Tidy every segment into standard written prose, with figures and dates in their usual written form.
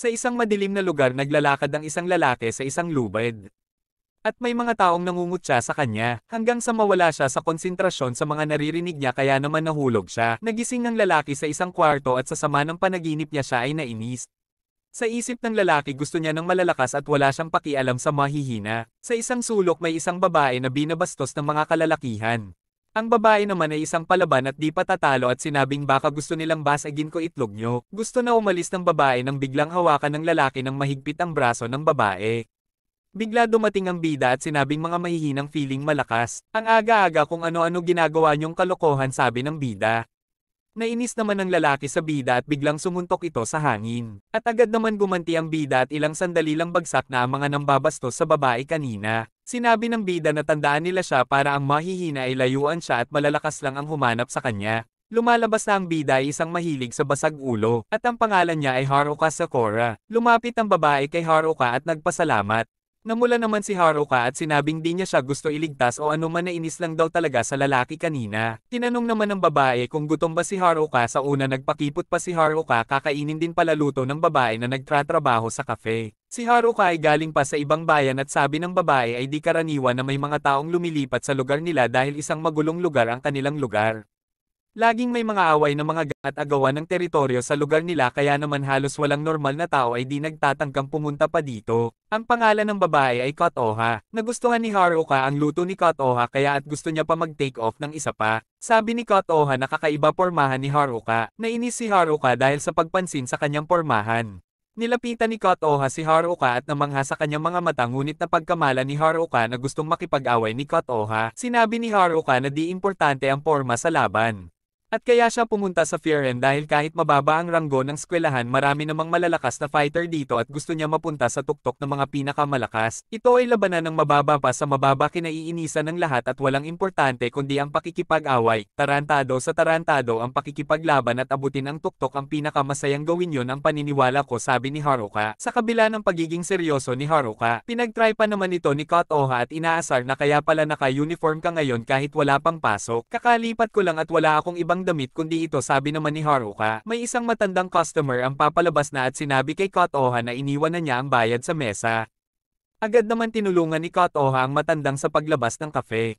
Sa isang madilim na lugar naglalakad ang isang lalaki sa isang lubid. At may mga taong nangungutya sa kanya, hanggang sa mawala siya sa konsentrasyon sa mga naririnig niya kaya naman nahulog siya. Nagising ng lalaki sa isang kwarto at sa sama ng panaginip niya siya ay nainis. Sa isip ng lalaki gusto niya ng malalakas at wala siyang pakialam sa mahihina. Sa isang sulok may isang babae na binabastos ng mga kalalakihan. Ang babae naman ay isang palaban at di patatalo at sinabing baka gusto nilang basagin ko itlog nyo. Gusto na umalis ng babae nang biglang hawakan ng lalaki ng mahigpit ang braso ng babae. Bigla dumating ang bida at sinabing mga mahihinang feeling malakas. Ang aga-aga kung ano-ano ginagawa niyong kalokohan sabi ng bida. Nainis naman ang lalaki sa bida at biglang sumuntok ito sa hangin. At agad naman gumanti ang bida at ilang sandali lang bagsak na ang mga nambabastos sa babae kanina. Sinabi ng bida na tandaan nila siya para ang mahihina ay layuan siya at malalakas lang ang humanap sa kanya. Lumalabas na ang bida ay isang mahilig sa basag ulo, at ang pangalan niya ay Haruka Sakura. Lumapit ang babae kay Haruka at nagpasalamat. Namula naman si Haruka at sinabing di niya siya gusto iligtas o anuman na inis lang daw talaga sa lalaki kanina. Tinanong naman ng babae kung gutom ba si Haruka sa una nagpakipot pa si Haruka kakainin din pala luto ng babae na nagtratrabaho sa cafe. Si Haruka ay galing pa sa ibang bayan at sabi ng babae ay di karaniwan na may mga taong lumilipat sa lugar nila dahil isang magulong lugar ang kanilang lugar. Laging may mga away ng mga gang at agawan ng teritoryo sa lugar nila kaya naman halos walang normal na tao ay di nagtatangkang pumunta pa dito. Ang pangalan ng babae ay Kotoha. Nagustuhan ni Haruka ang luto ni Kotoha kaya at gusto niya pa mag-take off ng isa pa. Sabi ni Kotoha na kakaiba pormahan ni Haruka. Nainis si Haruka dahil sa pagpansin sa kanyang pormahan. Nilapitan ni Kotoha si Haruka at namangha sa kanyang mga mata ngunit napagkamala ni Haruka na gustong makipag-away ni Kotoha. Sinabi ni Haruka na di importante ang porma sa laban. At kaya siya pumunta sa Firen dahil kahit mababa ang ranggo ng eskwelahan marami namang malalakas na fighter dito at gusto niya mapunta sa tuktok ng mga pinakamalakas. Ito ay labanan ng mababa pa sa mababa kinaiinisan ng lahat at walang importante kundi ang pakikipag-away. Tarantado sa tarantado ang pakikipaglaban at abutin ang tuktok ang pinakamasayang gawin yon ang paniniwala ko sabi ni Haruka. Sa kabila ng pagiging seryoso ni Haruka, pinag-try pa naman ito ni Kotoha at inaasar na kaya pala naka-uniform ka ngayon kahit wala pang pasok. Kakalipat ko lang at wala akong ibang damit kundi ito sabi naman ni Haruka. May isang matandang customer ang papalabas na at sinabi kay Kotoha na iniwan na niya ang bayad sa mesa. Agad naman tinulungan ni Kotoha ang matandang sa paglabas ng kafe.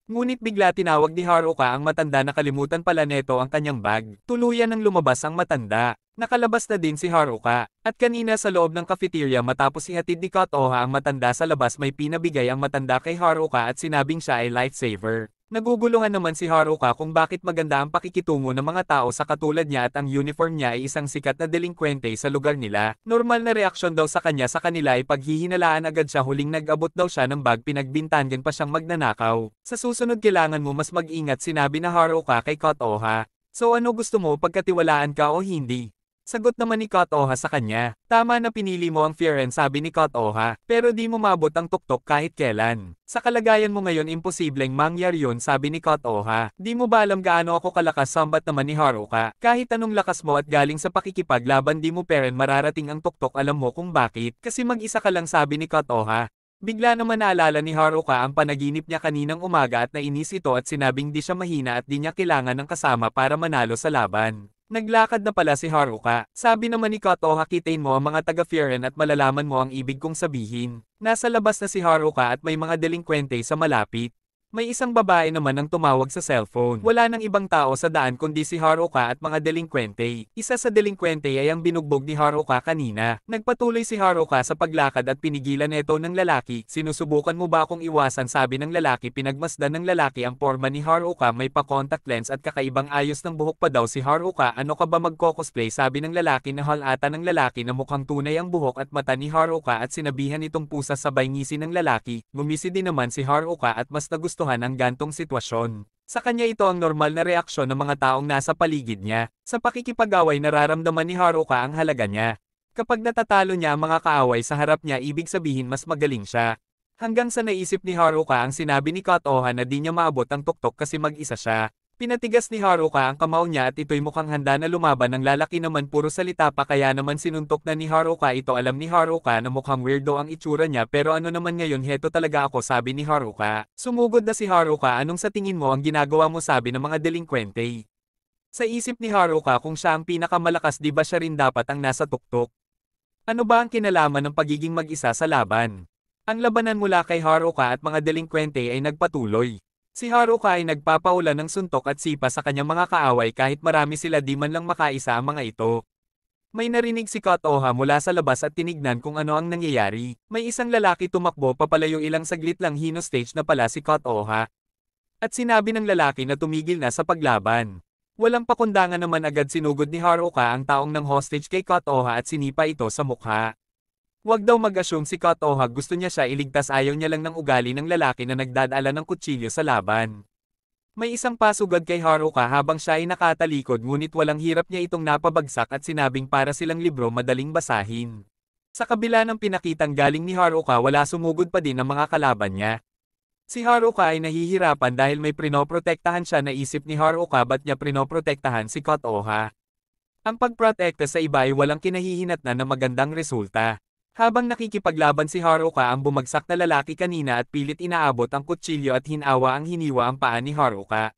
Ngunit bigla tinawag ni Haruka ang matanda na kalimutan pala neto ang kanyang bag. Tuluyan nang lumabas ang matanda. Nakalabas na din si Haruka. At kanina sa loob ng cafeteria matapos ihatid ni Kotoha ang matanda sa labas may pinabigay ang matanda kay Haruka at sinabing siya ay lifesaver. Naguguluhan naman si Haruka kung bakit maganda ang pakikitungo ng mga tao sa katulad niya at ang uniform niya ay isang sikat na delinkwente sa lugar nila. Normal na reaksyon daw sa kanya sa kanila ay paghihinalaan agad siya huling nag-abot daw siya ng bag pinagbintangan pa siyang magnanakaw. Sa susunod kailangan mo mas mag-ingat sinabi na Haruka kay Kotoha. So ano gusto mo pagkatiwalaan ka o hindi? Sagot naman ni Kotoha sa kanya. Tama na pinili mo ang Firen sabi ni Kotoha, pero di mo mabot ang tuktok kahit kailan. Sa kalagayan mo ngayon imposibleng mangyari yun sabi ni Kotoha. Di mo ba alam gaano ako kalakas sambat naman ni Haruka? Kahit anong lakas mo at galing sa pakikipaglaban di mo peren mararating ang tuktok alam mo kung bakit? Kasi mag-isa ka lang sabi ni Kotoha. Bigla naman naalala ni Haruka ang panaginip niya kaninang umaga at nainis ito at sinabing di siya mahina at di niya kailangan ng kasama para manalo sa laban. Naglakad na pala si Haruka. Sabi naman ni Kotoha kitain mo ang mga taga-Firen at malalaman mo ang ibig kong sabihin. Nasa labas na si Haruka at may mga delinkwente sa malapit. May isang babae naman ang tumawag sa cellphone. Wala nang ibang tao sa daan kundi si Haruka at mga delinkwente. Isa sa delinkwente ay ang binugbog ni Haruka kanina. Nagpatuloy si Haruka sa paglakad at pinigilan ito ng lalaki. Sinusubukan mo ba akong iwasan sabi ng lalaki pinagmasdan ng lalaki ang porma ni Haruka may pa-contact lens at kakaibang ayos ng buhok pa daw si Haruka. Ano ka ba magko-cosplay sabi ng lalaki na halata ng lalaki na mukhang tunay ang buhok at mata ni Haruka at sinabihan itong pusa sabay ngisi ng lalaki. Ngumisi din naman si Haruka at mas nagustuhan ang gantong sitwasyon. Sa kanya ito ang normal na reaksyon ng mga taong nasa paligid niya. Sa pakikipag-away nararamdaman ni Haruka ang halaga niya. Kapag natatalo niya ang mga kaaway sa harap niya ibig sabihin mas magaling siya. Hanggang sa naisip ni Haruka ang sinabi ni Kotoha na di niya maabot ang tuktok kasi mag-isa siya. Pinatigas ni Haruka ang kamao niya at ito'y mukhang handa na lumaban ng lalaki naman puro salita pa kaya naman sinuntok na ni Haruka ito alam ni Haruka na mukhang weirdo ang itsura niya pero ano naman ngayon heto talaga ako sabi ni Haruka. Sumugod na si Haruka anong sa tingin mo ang ginagawa mo sabi ng mga delinkwente. Sa isip ni Haruka kung siya ang pinakamalakas di ba siya rin dapat ang nasa tuktok. Ano ba ang kinalaman ng pagiging mag-isa sa laban? Ang labanan mula kay Haruka at mga delinkwente ay nagpatuloy. Si Haruka ay nagpapaulan ng suntok at sipa sa kanyang mga kaaway kahit marami sila di man lang makaisa ang mga ito. May narinig si Kotoha mula sa labas at tinignan kung ano ang nangyayari. May isang lalaki tumakbo papalayo, ilang saglit lang hino-stage na pala si Kotoha. At sinabi ng lalaki na tumigil na sa paglaban. Walang pakundangan naman agad sinugod ni Haruka ang taong ng hostage kay Kotoha at sinipa ito sa mukha. Huwag daw mag-assume si Kotoha gusto niya siya iligtas, ayaw niya lang ng ugali ng lalaki na nagdadala ng kutsilyo sa laban. May isang pasugad kay Haruka habang siya ay nakatalikod, ngunit walang hirap niya itong napabagsak at sinabing para silang libro madaling basahin. Sa kabila ng pinakitang galing ni Haruka, wala sumugod pa din ang mga kalaban niya. Si Haruka ay nahihirapan dahil may prinoprotektahan siya. Naisip ni Haruka, ba't niya prinoprotektahan si Kotoha? Ang pagprotekta sa iba ay walang kinahihinatnan na magandang resulta. Habang nakikipaglaban si Haruka, ang bumagsak na lalaki kanina at pilit inaabot ang kutsilyo at hinawa ang hiniwa ang paa ni Haruka.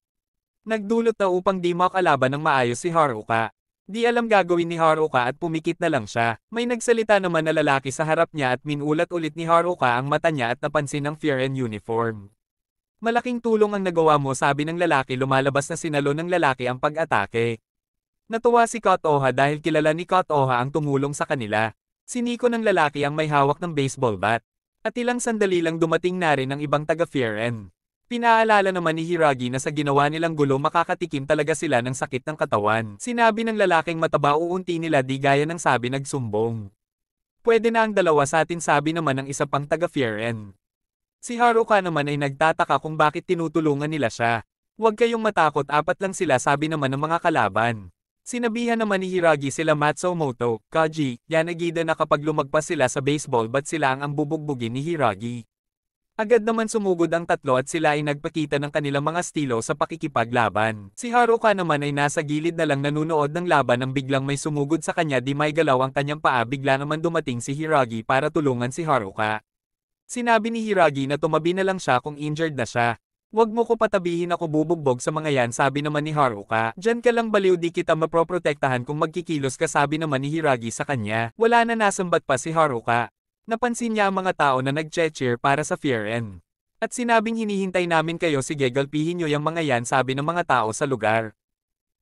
Nagdulot na upang di makalaban ng maayos si Haruka. Di alam gagawin ni Haruka at pumikit na lang siya. May nagsalita naman na lalaki sa harap niya at minulat ulit ni Haruka ang mata niya at napansin ang fear and uniform. Malaking tulong ang nagawa mo, sabi ng lalaki. Lumalabas na sinalo ng lalaki ang pag-atake. Natuwa si Kotoha dahil kilala ni Kotoha ang tumulong sa kanila. Siniko ng lalaki ang may hawak ng baseball bat. At ilang sandali lang dumating na rin ang ibang taga-Fieren. Pinaalala naman ni Hiragi na sa ginawa nilang gulo makakatikim talaga sila ng sakit ng katawan. Sinabi ng lalaking mataba, uunti nila di gaya ng sabi nagsumbong. Pwede na ang dalawa sa atin, sabi naman ng isa pang taga-Fieren. Si Haruka naman ay nagtataka kung bakit tinutulungan nila siya. Huwag kayong matakot, apat lang sila, sabi naman ng mga kalaban. Sinabihan naman ni Hiragi sila Matsumoto, Kaji, Yanagida na kapag lumagpas sila sa baseball bat sila ang bubugbugin ni Hiragi. Agad naman sumugod ang tatlo at sila ay nagpakita ng kanilang mga estilo sa pakikipaglaban. Si Haruka naman ay nasa gilid na lang nanunood ng laban nang biglang may sumugod sa kanya, di may galaw ang kanyang paa. Bigla naman dumating si Hiragi para tulungan si Haruka. Sinabi ni Hiragi na tumabi na lang siya kung injured na siya. Huwag mo ko patabihin, ako bubugbog sa mga yan, sabi naman ni Haruka. Diyan ka lang baliw, di kita maproprotektahan kung magkikilos ka, sabi naman ni Hiragi sa kanya. Wala na, nasambat pa si Haruka. Napansin niya ang mga tao na nag-cheer para sa Fieren. At sinabing hinihintay namin kayo, sige galpihin nyo yung mga yan, sabi ng mga tao sa lugar.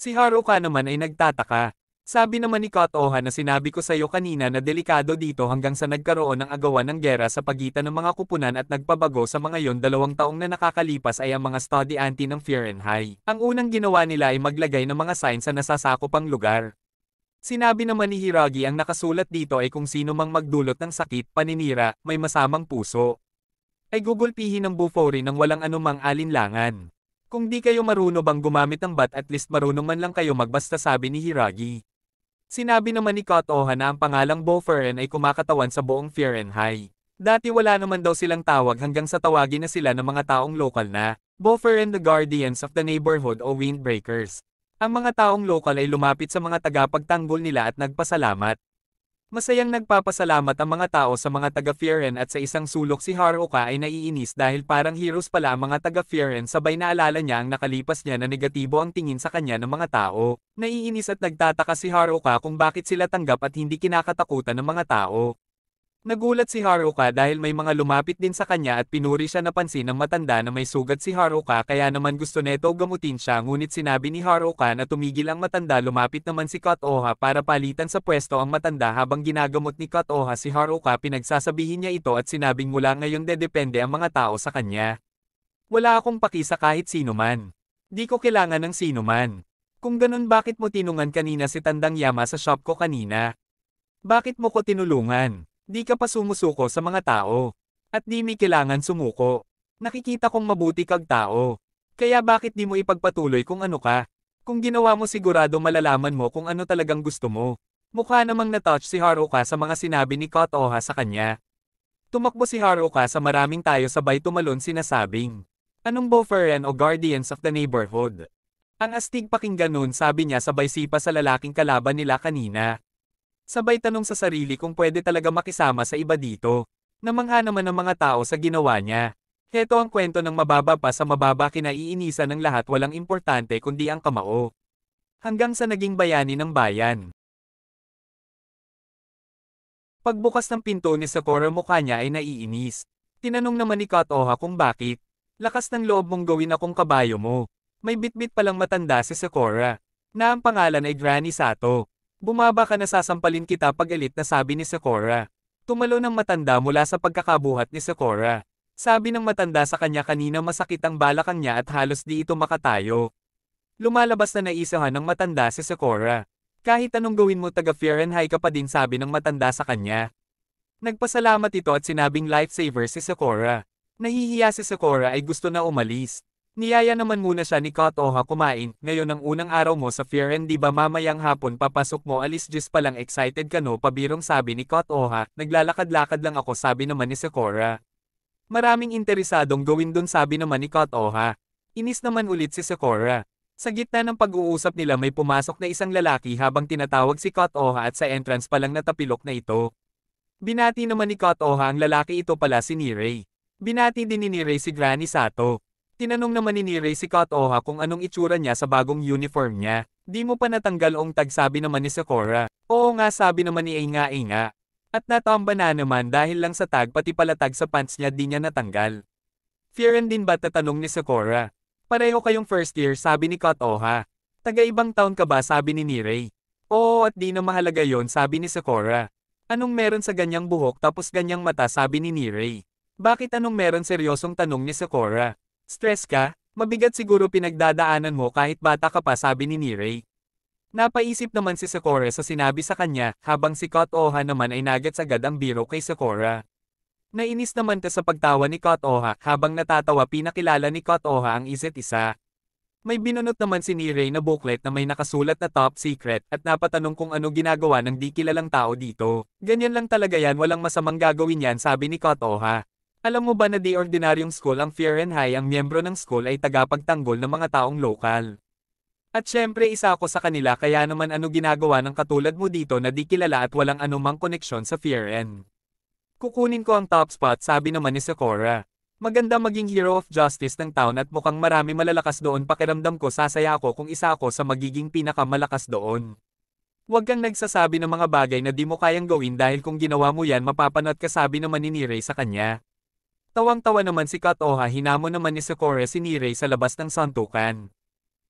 Si Haruka naman ay nagtataka. Sabi naman ni Kotoha na sinabi ko sa iyo kanina na delikado dito hanggang sa nagkaroon ng agawan ng gera sa pagitan ng mga kupunan at nagpabago sa mga yon. 2 taong na nakakalipas ay ang mga estudyante ng Fahrenheit. Ang unang ginawa nila ay maglagay ng mga sign sa nasasakopang lugar. Sinabi naman ni Hiragi ang nakasulat dito ay kung sino mang magdulot ng sakit, paninira, may masamang puso, ay gugulpihin ng bufori ng walang anumang alinlangan. Kung di kayo marunong bang gumamit ng bat, at least marunong man lang kayo magbasta, sabi ni Hiragi. Sinabi naman ni Kotoha na ang pangalang Boferen ay kumakatawan sa buong Fahrenheit. Dati wala naman daw silang tawag hanggang sa tawagin na sila ng mga taong lokal na Boferen, the Guardians of the Neighborhood o Windbreakers. Ang mga taong lokal ay lumapit sa mga tagapagtanggol nila at nagpasalamat. Masayang nagpapasalamat ang mga tao sa mga taga-Fieren at sa isang sulok si Haruka ay naiinis dahil parang heroes pala ang mga taga-Fieren. Sabay naalala niya ang nakalipas niya na negatibo ang tingin sa kanya ng mga tao. Naiinis at nagtataka si Haruka kung bakit sila tanggap at hindi kinakatakutan ng mga tao. Nagulat si Haruka dahil may mga lumapit din sa kanya at pinuri siya. Napansin ng matanda na may sugat si Haruka kaya naman gusto neto gamutin siya, ngunit sinabi ni Haruka na tumigil ang matanda. Lumapit naman si Kotoha para palitan sa pwesto ang matanda. Habang ginagamot ni Kotoha si Haruka, pinagsasabihin niya ito at sinabing mula ngayon dedepende ang mga tao sa kanya. Wala akong paki sa kahit sino man. Di ko kailangan ng sino man. Kung ganun, bakit mo tinungan kanina si Tandang Yama sa shop ko kanina? Bakit mo ko tinulungan? Di ka pa sumusuko sa mga tao. At di mi kailangan sumuko. Nakikita kong mabuti kag tao. Kaya bakit di mo ipagpatuloy kung ano ka? Kung ginawa mo, sigurado malalaman mo kung ano talagang gusto mo. Mukha namang natouch si Haruka sa mga sinabi ni Kotoha sa kanya. Tumakbo si Haruka sa maraming tayo, sabay tumalon sinasabing, "Anong Boferen o Guardians of the Neighborhood?" Ang astig pakinggan nun, sabi niya sabay sipa sa lalaking kalaban nila kanina. Sabay tanong sa sarili kung pwede talaga makisama sa iba dito. Namangha naman ng mga tao sa ginawa niya. Heto ang kwento ng mababa pa sa mababa, kinaiinisan ng lahat, walang importante kundi ang kamao. Hanggang sa naging bayani ng bayan. Pagbukas ng pinto ni Sakura mukha niya ay naiinis. Tinanong naman ni Kotoha kung bakit. Lakas ng loob mong gawin akong kabayo mo. May bitbit palang matanda si Sakura. Na ang pangalan ay Granny Sato. Bumaba ka na sasampalin kita pag-galit na sabi ni Sakura. Tumalo ng matanda mula sa pagkakabuhat ni Sakura. Sabi ng matanda sa kanya kanina masakit ang balakang niya at halos di ito makatayo. Lumalabas na naisahan ng matanda si Sakura. Kahit anong gawin mo taga-Fahrenheit ka pa din sabi ng matanda sa kanya. Nagpasalamat ito at sinabing lifesaver si Sakura. Nahihiya si Sakura ay gusto na umalis. Niyaya naman muna siya ni Kotoha kumain, ngayon ang unang araw mo sa Fahrenheit di ba mamayang hapon papasok mo alis just palang excited ka no pabirong sabi ni Kotoha, naglalakad-lakad lang ako sabi naman ni Sakura. Maraming interesadong gawin dun sabi naman ni Kotoha. Inis naman ulit si Sakura. Sa gitna ng pag-uusap nila may pumasok na isang lalaki habang tinatawag si Kotoha at sa entrance palang natapilok na ito. Binati naman ni Kotoha ang lalaki ito pala si Nirei. Binati din ni Nirei si Granny Sato. Tinanong naman ni Nirei si Kotoha kung anong itsura niya sa bagong uniform niya. Di mo pa natanggal ong tag sabi naman ni Sakura. Oo nga sabi naman ni Inga. At natamba na naman dahil lang sa tag pati pala tag sa pants niya di niya natanggal. Fearin din ba tatanong ni Sakura? Pareho kayong first year sabi ni Kotoha. Taga-ibang town ka ba sabi ni Nirei. Oo at di na mahalaga yon sabi ni Sakura. Anong meron sa ganyang buhok tapos ganyang mata sabi ni Nirei. Bakit anong meron seryosong tanong ni Sakura. Stress ka? Mabigat siguro pinagdadaanan mo kahit bata ka pa sabi ni Nirei. Napaisip naman si Sakura sa sinabi sa kanya habang si Kotoha naman ay nagets agad ang biro kay Sakura. Nainis naman ta sa pagtawa ni Kotoha habang natatawa pinakilala ni Kotoha ang isa't isa. May binunot naman si Nirei na booklet na may nakasulat na top secret at napatanong kung ano ginagawa ng di kilalang tao dito. Ganyan lang talaga yan walang masamang gagawin yan sabi ni Kotoha. Alam mo ba na di ordinaryong school ang Fahrenheit ang miyembro ng school ay tagapagtanggol ng mga taong lokal. At syempre isa ako sa kanila kaya naman ano ginagawa ng katulad mo dito na di kilala at walang anumang koneksyon sa Fahrenheit. Kukunin ko ang top spot sabi naman ni Sakura. Maganda maging hero of justice ng town at mukhang marami malalakas doon pakiramdam ko sasaya ako kung isa ako sa magiging pinakamalakas doon. Huwag kang nagsasabi ng mga bagay na di mo kayang gawin dahil kung ginawa mo yan mapapanood ka sabi naman ni Nirei sa kanya. Tawang-tawa naman si Kotoha hinamon naman ni Sakura si Nirei sa labas ng suntukan.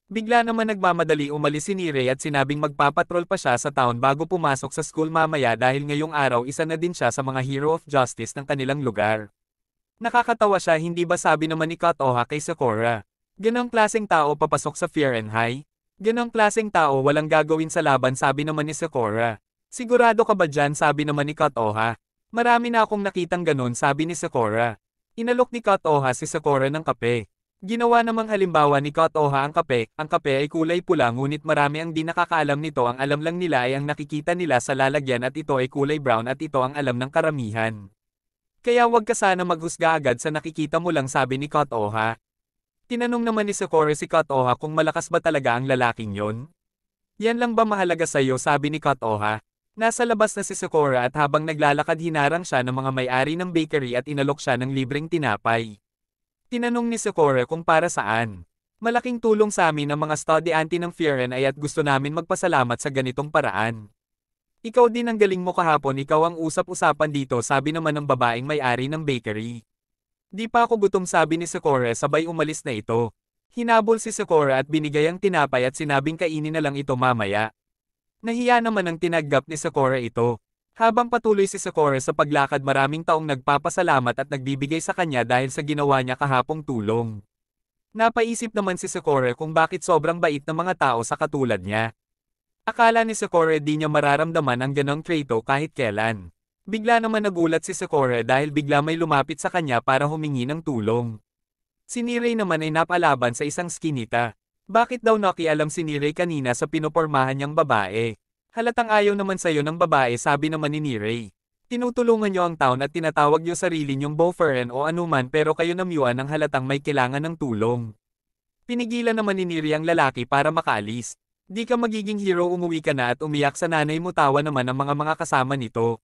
Bigla naman nagmamadali umalis si Nirei at sinabing magpapatrol pa siya sa town bago pumasok sa school mamaya dahil ngayong araw isa na din siya sa mga hero of justice ng kanilang lugar. Nakakatawa siya hindi ba sabi naman ni Kotoha kay Sakura. Ganong klaseng tao papasok sa Fahrenheit? Ganong klaseng tao walang gagawin sa laban sabi naman ni Sakura. Sigurado ka ba dyan sabi naman ni Kotoha. Marami na akong nakitang ganon sabi ni Sakura. Inalok ni Kotoha si Sakura ng kape. Ginawa namang halimbawa ni Kotoha ang kape ay kulay pula ngunit marami ang di nakakaalam nito ang alam lang nila ay ang nakikita nila sa lalagyan at ito ay kulay brown at ito ang alam ng karamihan. Kaya wag ka sana maghusga agad sa nakikita mo lang sabi ni Kotoha. Tinanong naman ni Sakura si Kotoha kung malakas ba talaga ang lalaking yon? Yan lang ba mahalaga sa iyo sabi ni Kotoha. Nasa labas na si Sakura at habang naglalakad hinarang siya ng mga may-ari ng bakery at inalok siya ng libreng tinapay. Tinanong ni Sakura kung para saan. Malaking tulong sa amin ang mga estudyante ng Fahrenheit at gusto namin magpasalamat sa ganitong paraan. Ikaw din ang galing mo kahapon ikaw ang usap-usapan dito sabi naman ng babaeng may-ari ng bakery. Di pa ako gutom sabi ni Sakura sabay umalis na ito. Hinabol si Sakura at binigay ang tinapay at sinabing kainin na lang ito mamaya. Nahiya naman ang tinaggap ni Sakura ito. Habang patuloy si Sakura sa paglakad maraming taong nagpapasalamat at nagbibigay sa kanya dahil sa ginawa niya kahapong tulong. Napaisip naman si Sakura kung bakit sobrang bait ng mga tao sa katulad niya. Akala ni Sakura di niya mararamdaman ang ganong traito kahit kailan. Bigla naman nagulat si Sakura dahil bigla may lumapit sa kanya para humingi ng tulong. Si Nirei naman ay napalaban sa isang skinita. Bakit daw nakialam si Nirei kanina sa pinopormahan niyang babae? Halatang ayaw naman sa'yo ng babae sabi naman ni Nirei. Tinutulungan niyo ang town at tinatawag niyo sarili niyong boyfriend o anuman pero kayo namyuan ang halatang may kailangan ng tulong. Pinigilan naman ni Nirei ang lalaki para makaalis. Di ka magiging hero umuwi ka na at umiyak sa nanay mo tawa naman ang mga kasama nito.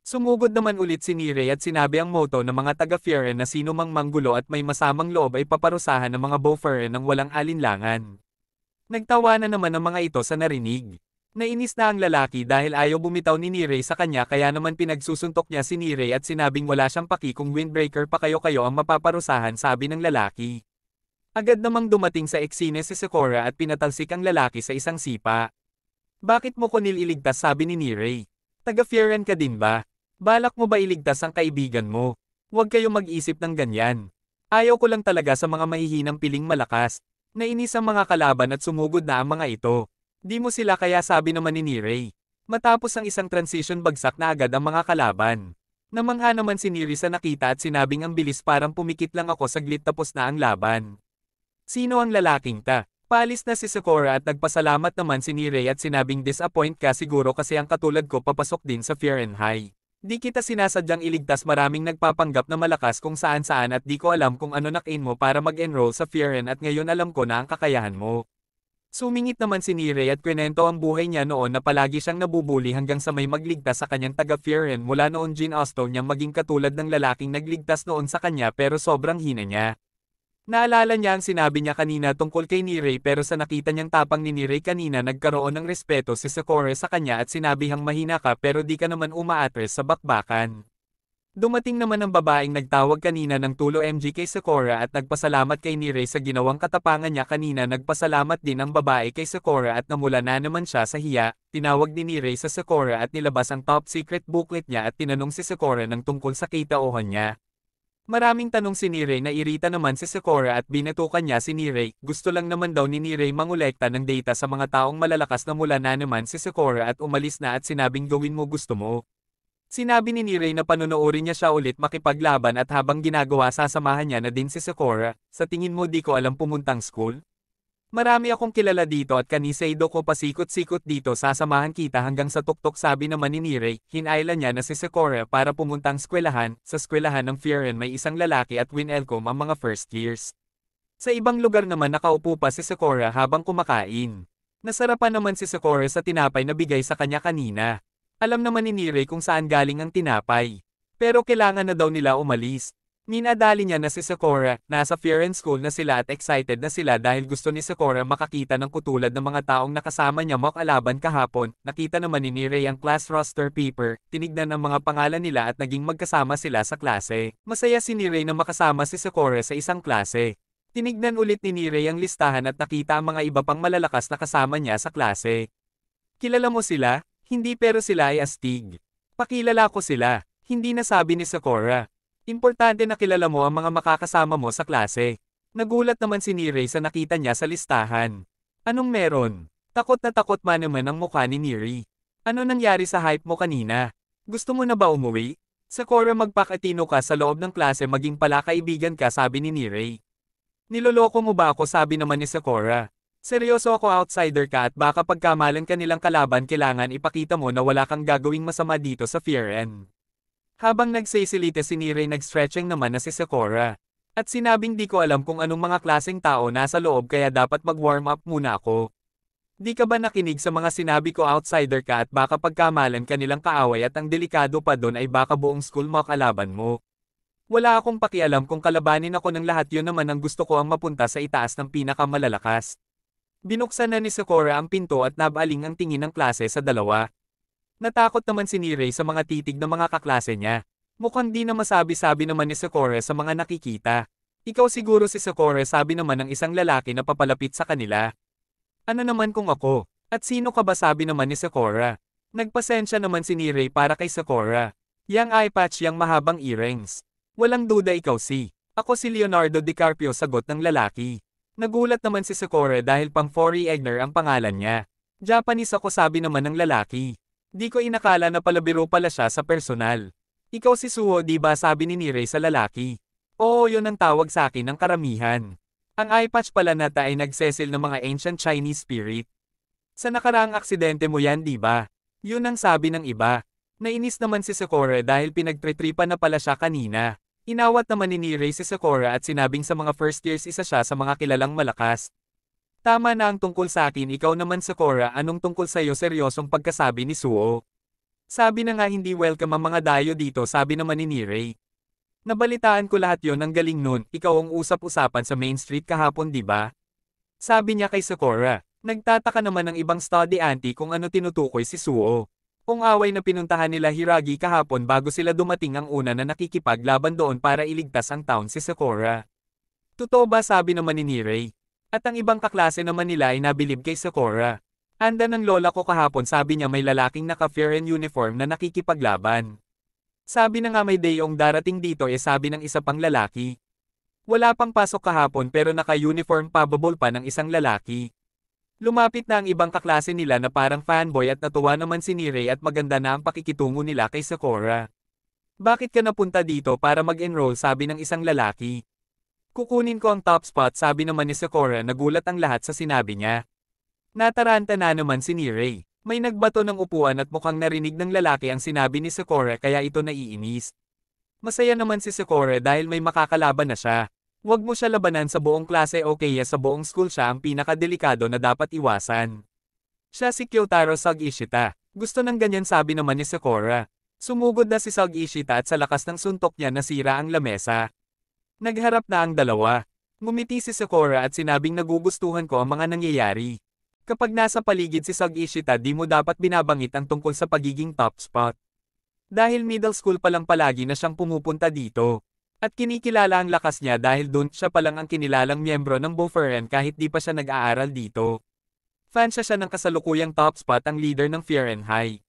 Sumugod naman ulit si Nirei at sinabi ang motto ng mga taga-Fahrenheit na sino mang manggulo at may masamang loob ay paparusahan ng mga boyfriend ng walang alinlangan. Nagtawanan naman ang mga ito sa narinig. Nainis na ang lalaki dahil ayaw bumitaw ni Nirei sa kanya kaya naman pinagsusuntok niya si Nirei at sinabing wala siyang paki kung windbreaker pa kayo ang mapaparusahan sabi ng lalaki. Agad namang dumating sa eksena si Sakura at pinatalsik ang lalaki sa isang sipa. Bakit mo ko nililigtas sabi ni Nirei? Taga-Fieren ka din ba? Balak mo ba iligtas ang kaibigan mo? Huwag kayong mag-isip ng ganyan. Ayaw ko lang talaga sa mga mahihinang piling malakas. Nainis ang mga kalaban at sumugod na ang mga ito. Di mo sila kaya sabi naman ni Nirei. Matapos ang isang transition bagsak na agad ang mga kalaban. Namangha naman si Niri sa nakita at sinabing ang bilis parang pumikit lang ako saglit tapos na ang laban. Sino ang lalaking ta? Palis na si Sakura at nagpasalamat naman si Nirei at sinabing disappoint ka siguro kasi ang katulad ko papasok din sa Fieren High. Di kita sinasadyang iligtas maraming nagpapanggap na malakas kung saan-saan at di ko alam kung ano nakain mo para mag-enroll sa Fieren at ngayon alam ko na ang kakayahan mo. Sumingit naman si Nirei at kwento ang buhay niya noon na palagi siyang nabubuli hanggang sa may magligtas sa kanyang taga-Fieren mula noon ginusto niyang maging katulad ng lalaking nagligtas noon sa kanya pero sobrang hina niya. Naalala niya ang sinabi niya kanina tungkol kay Nirei pero sa nakita niyang tapang ni Nirei kanina nagkaroon ng respeto si Sakura sa kanya at sinabihang mahina ka pero di ka naman umaatres sa bakbakan. Dumating naman ang babaeng nagtawag kanina ng tulo MG kay Sakura at nagpasalamat kay Nirei sa ginawang katapangan niya kanina nagpasalamat din ang babae kay Sakura at namula na naman siya sa hiya, tinawag ni Nirei sa Sakura at nilabas ang top secret booklet niya at tinanong si Sakura ng tungkol sa kitaohan niya. Maraming tanong si Nirei na irita naman si Sakura at binatukan niya si Nirei, gusto lang naman daw ni Nirei mangolekta ng data sa mga taong malalakas na mula na naman si Sakura at umalis na at sinabing gawin mo gusto mo. Sinabi ni Nirei na panonoorin niya siya ulit makipaglaban at habang ginagawa sasamahan niya na din si Sakura, sa tingin mo di ko alam pumuntang school? Marami akong kilala dito at kaniseido ko pasikot-sikot dito sasamahan kita hanggang sa tuktok sabi naman ni Nirei, hinailan niya na si Sakura para pumuntang eskwelahan, sa eskwelahan ng Fieren may isang lalaki at Winelcom ang mga first years. Sa ibang lugar naman nakaupo pa si Sakura habang kumakain. Nasarapan naman si Sakura sa tinapay na bigay sa kanya kanina. Alam naman ni Nirei kung saan galing ang tinapay. Pero kailangan na daw nila umalis. Minadali niya na si Sakura, nasa Fieren School na sila at excited na sila dahil gusto ni Sakura makakita ng kutulad ng mga taong nakasama niya makalaban kahapon. Nakita naman ni Nirei ang class roster paper, tinignan ang mga pangalan nila at naging magkasama sila sa klase. Masaya si Nirei na makasama si Sakura sa isang klase. Tinignan ulit ni Nirei ang listahan at nakita ang mga iba pang malalakas na kasama niya sa klase. Kilala mo sila? Hindi pero sila ay astig. Pakilala ko sila, hindi nasabi ni Sakura. Importante na kilala mo ang mga makakasama mo sa klase. Nagulat naman si Nirei sa nakita niya sa listahan. Anong meron? Takot na takot man naman ang mukha ni Nirei. Ano nangyari sa hype mo kanina? Gusto mo na ba umuwi? Sakura magpakatino ka sa loob ng klase maging pala kaibigan ka sabi ni Nirei. Niloloko mo ba ako sabi naman ni Sakura. Seryoso ako outsider ka at baka pagkamalan ka nilang kalaban kailangan ipakita mo na wala kang gagawing masama dito sa Fieren. Habang nagsisilite si Nirei nag-stretching naman na si Sakura. At sinabing di ko alam kung anong mga klaseng tao nasa loob kaya dapat mag-warm up muna ako. Di ka ba nakinig sa mga sinabi ko outsider ka at baka pagkamalan ka nilang kaaway at ang delikado pa doon ay baka buong school mo kalaban mo. Wala akong pakialam kung kalabanin ako ng lahat yun naman ang gusto ko ang mapunta sa itaas ng pinakamalalakas. Binuksan na ni Sakura ang pinto at nabaling ang tingin ng klase sa dalawa. Natakot naman si Nirei sa mga titig ng mga kaklase niya. Mukhang di na masabi-sabi naman ni Sakura sa mga nakikita. Ikaw siguro si Sakura sabi naman ng isang lalaki na papalapit sa kanila. Ano naman kung ako? At sino ka ba sabi naman ni Sakura? Nagpasensya naman si Nirei para kay Sakura. Yang eye patch yang mahabang earrings. Walang duda ikaw si. Ako si Leonardo DiCaprio sagot ng lalaki. Nagulat naman si Sakura dahil pang Fori Egner ang pangalan niya. Japanese ako sabi naman ng lalaki. Di ko inakala na palabiro pala siya sa personal. Ikaw si Suho di ba sabi ni Nirei sa lalaki. Oo yun ang tawag sa akin ng karamihan. Ang eye patch pala nata ay nagsesil ng mga ancient Chinese spirit. Sa nakaraang aksidente mo yan di ba? Yun ang sabi ng iba. Nainis naman si Sakura dahil pinagtritripan na pala siya kanina. Inawat naman ni Nirei si Sakura at sinabing sa mga first years isa siya sa mga kilalang malakas. Tama na ang tungkol sa akin ikaw naman Sakura anong tungkol sa'yo seryosong pagkasabi ni Suo. Sabi na nga hindi welcome ang mga dayo dito sabi naman ni Nirei. Nabalitaan ko lahat yon ang galing nun, ikaw ang usap-usapan sa Main Street kahapon di ba? Sabi niya kay Sakura. Nagtataka naman ang ibang study auntie kung ano tinutukoy si Suo. Kung away na pinuntahan nila Hiragi kahapon bago sila dumating ang una na nakikipaglaban doon para iligtas ang town si Sakura. Totoo ba sabi naman ni Nirei? At ang ibang kaklase naman nila ay nabilib kay Sakura. Anda ng lola ko kahapon sabi niya may lalaking naka-fair and uniform na nakikipaglaban. Sabi na nga may dayong darating dito sabi ng isa pang lalaki. Wala pang pasok kahapon pero naka-uniform pababol pa ng isang lalaki. Lumapit na ang ibang kaklase nila na parang fanboy at natuwa naman si Nirei at maganda na ang pakikitungo nila kay Sakura. Bakit ka napunta dito para mag-enroll sabi ng isang lalaki? Kukunin ko ang top spot sabi naman ni Sakura nagulat ang lahat sa sinabi niya. Nataranta na naman si Nirei. May nagbato ng upuan at mukhang narinig ng lalaki ang sinabi ni Sakura kaya ito naiinis. Masaya naman si Sakura dahil may makakalaban na siya. Huwag mo siya labanan sa buong klase o kaya sa buong school siya ang pinakadelikado na dapat iwasan. Siya si Kyotaro Sug-Ishita. Gusto ng ganyan sabi naman ni Sakura. Sumugod na si Sug-Ishita at sa lakas ng suntok niya nasira ang lamesa. Nagharap na ang dalawa. Ngumiti si Sakura at sinabing nagugustuhan ko ang mga nangyayari. Kapag nasa paligid si Sug-Ishita di mo dapat binabangit ang tungkol sa pagiging top spot. Dahil middle school pa lang palagi na siyang pumupunta dito. At kinikilala ang lakas niya dahil doon siya palang ang kinilalang miyembro ng Boferen kahit di pa siya nag-aaral dito. Fan siya ng kasalukuyang top spot ang leader ng Fieren High.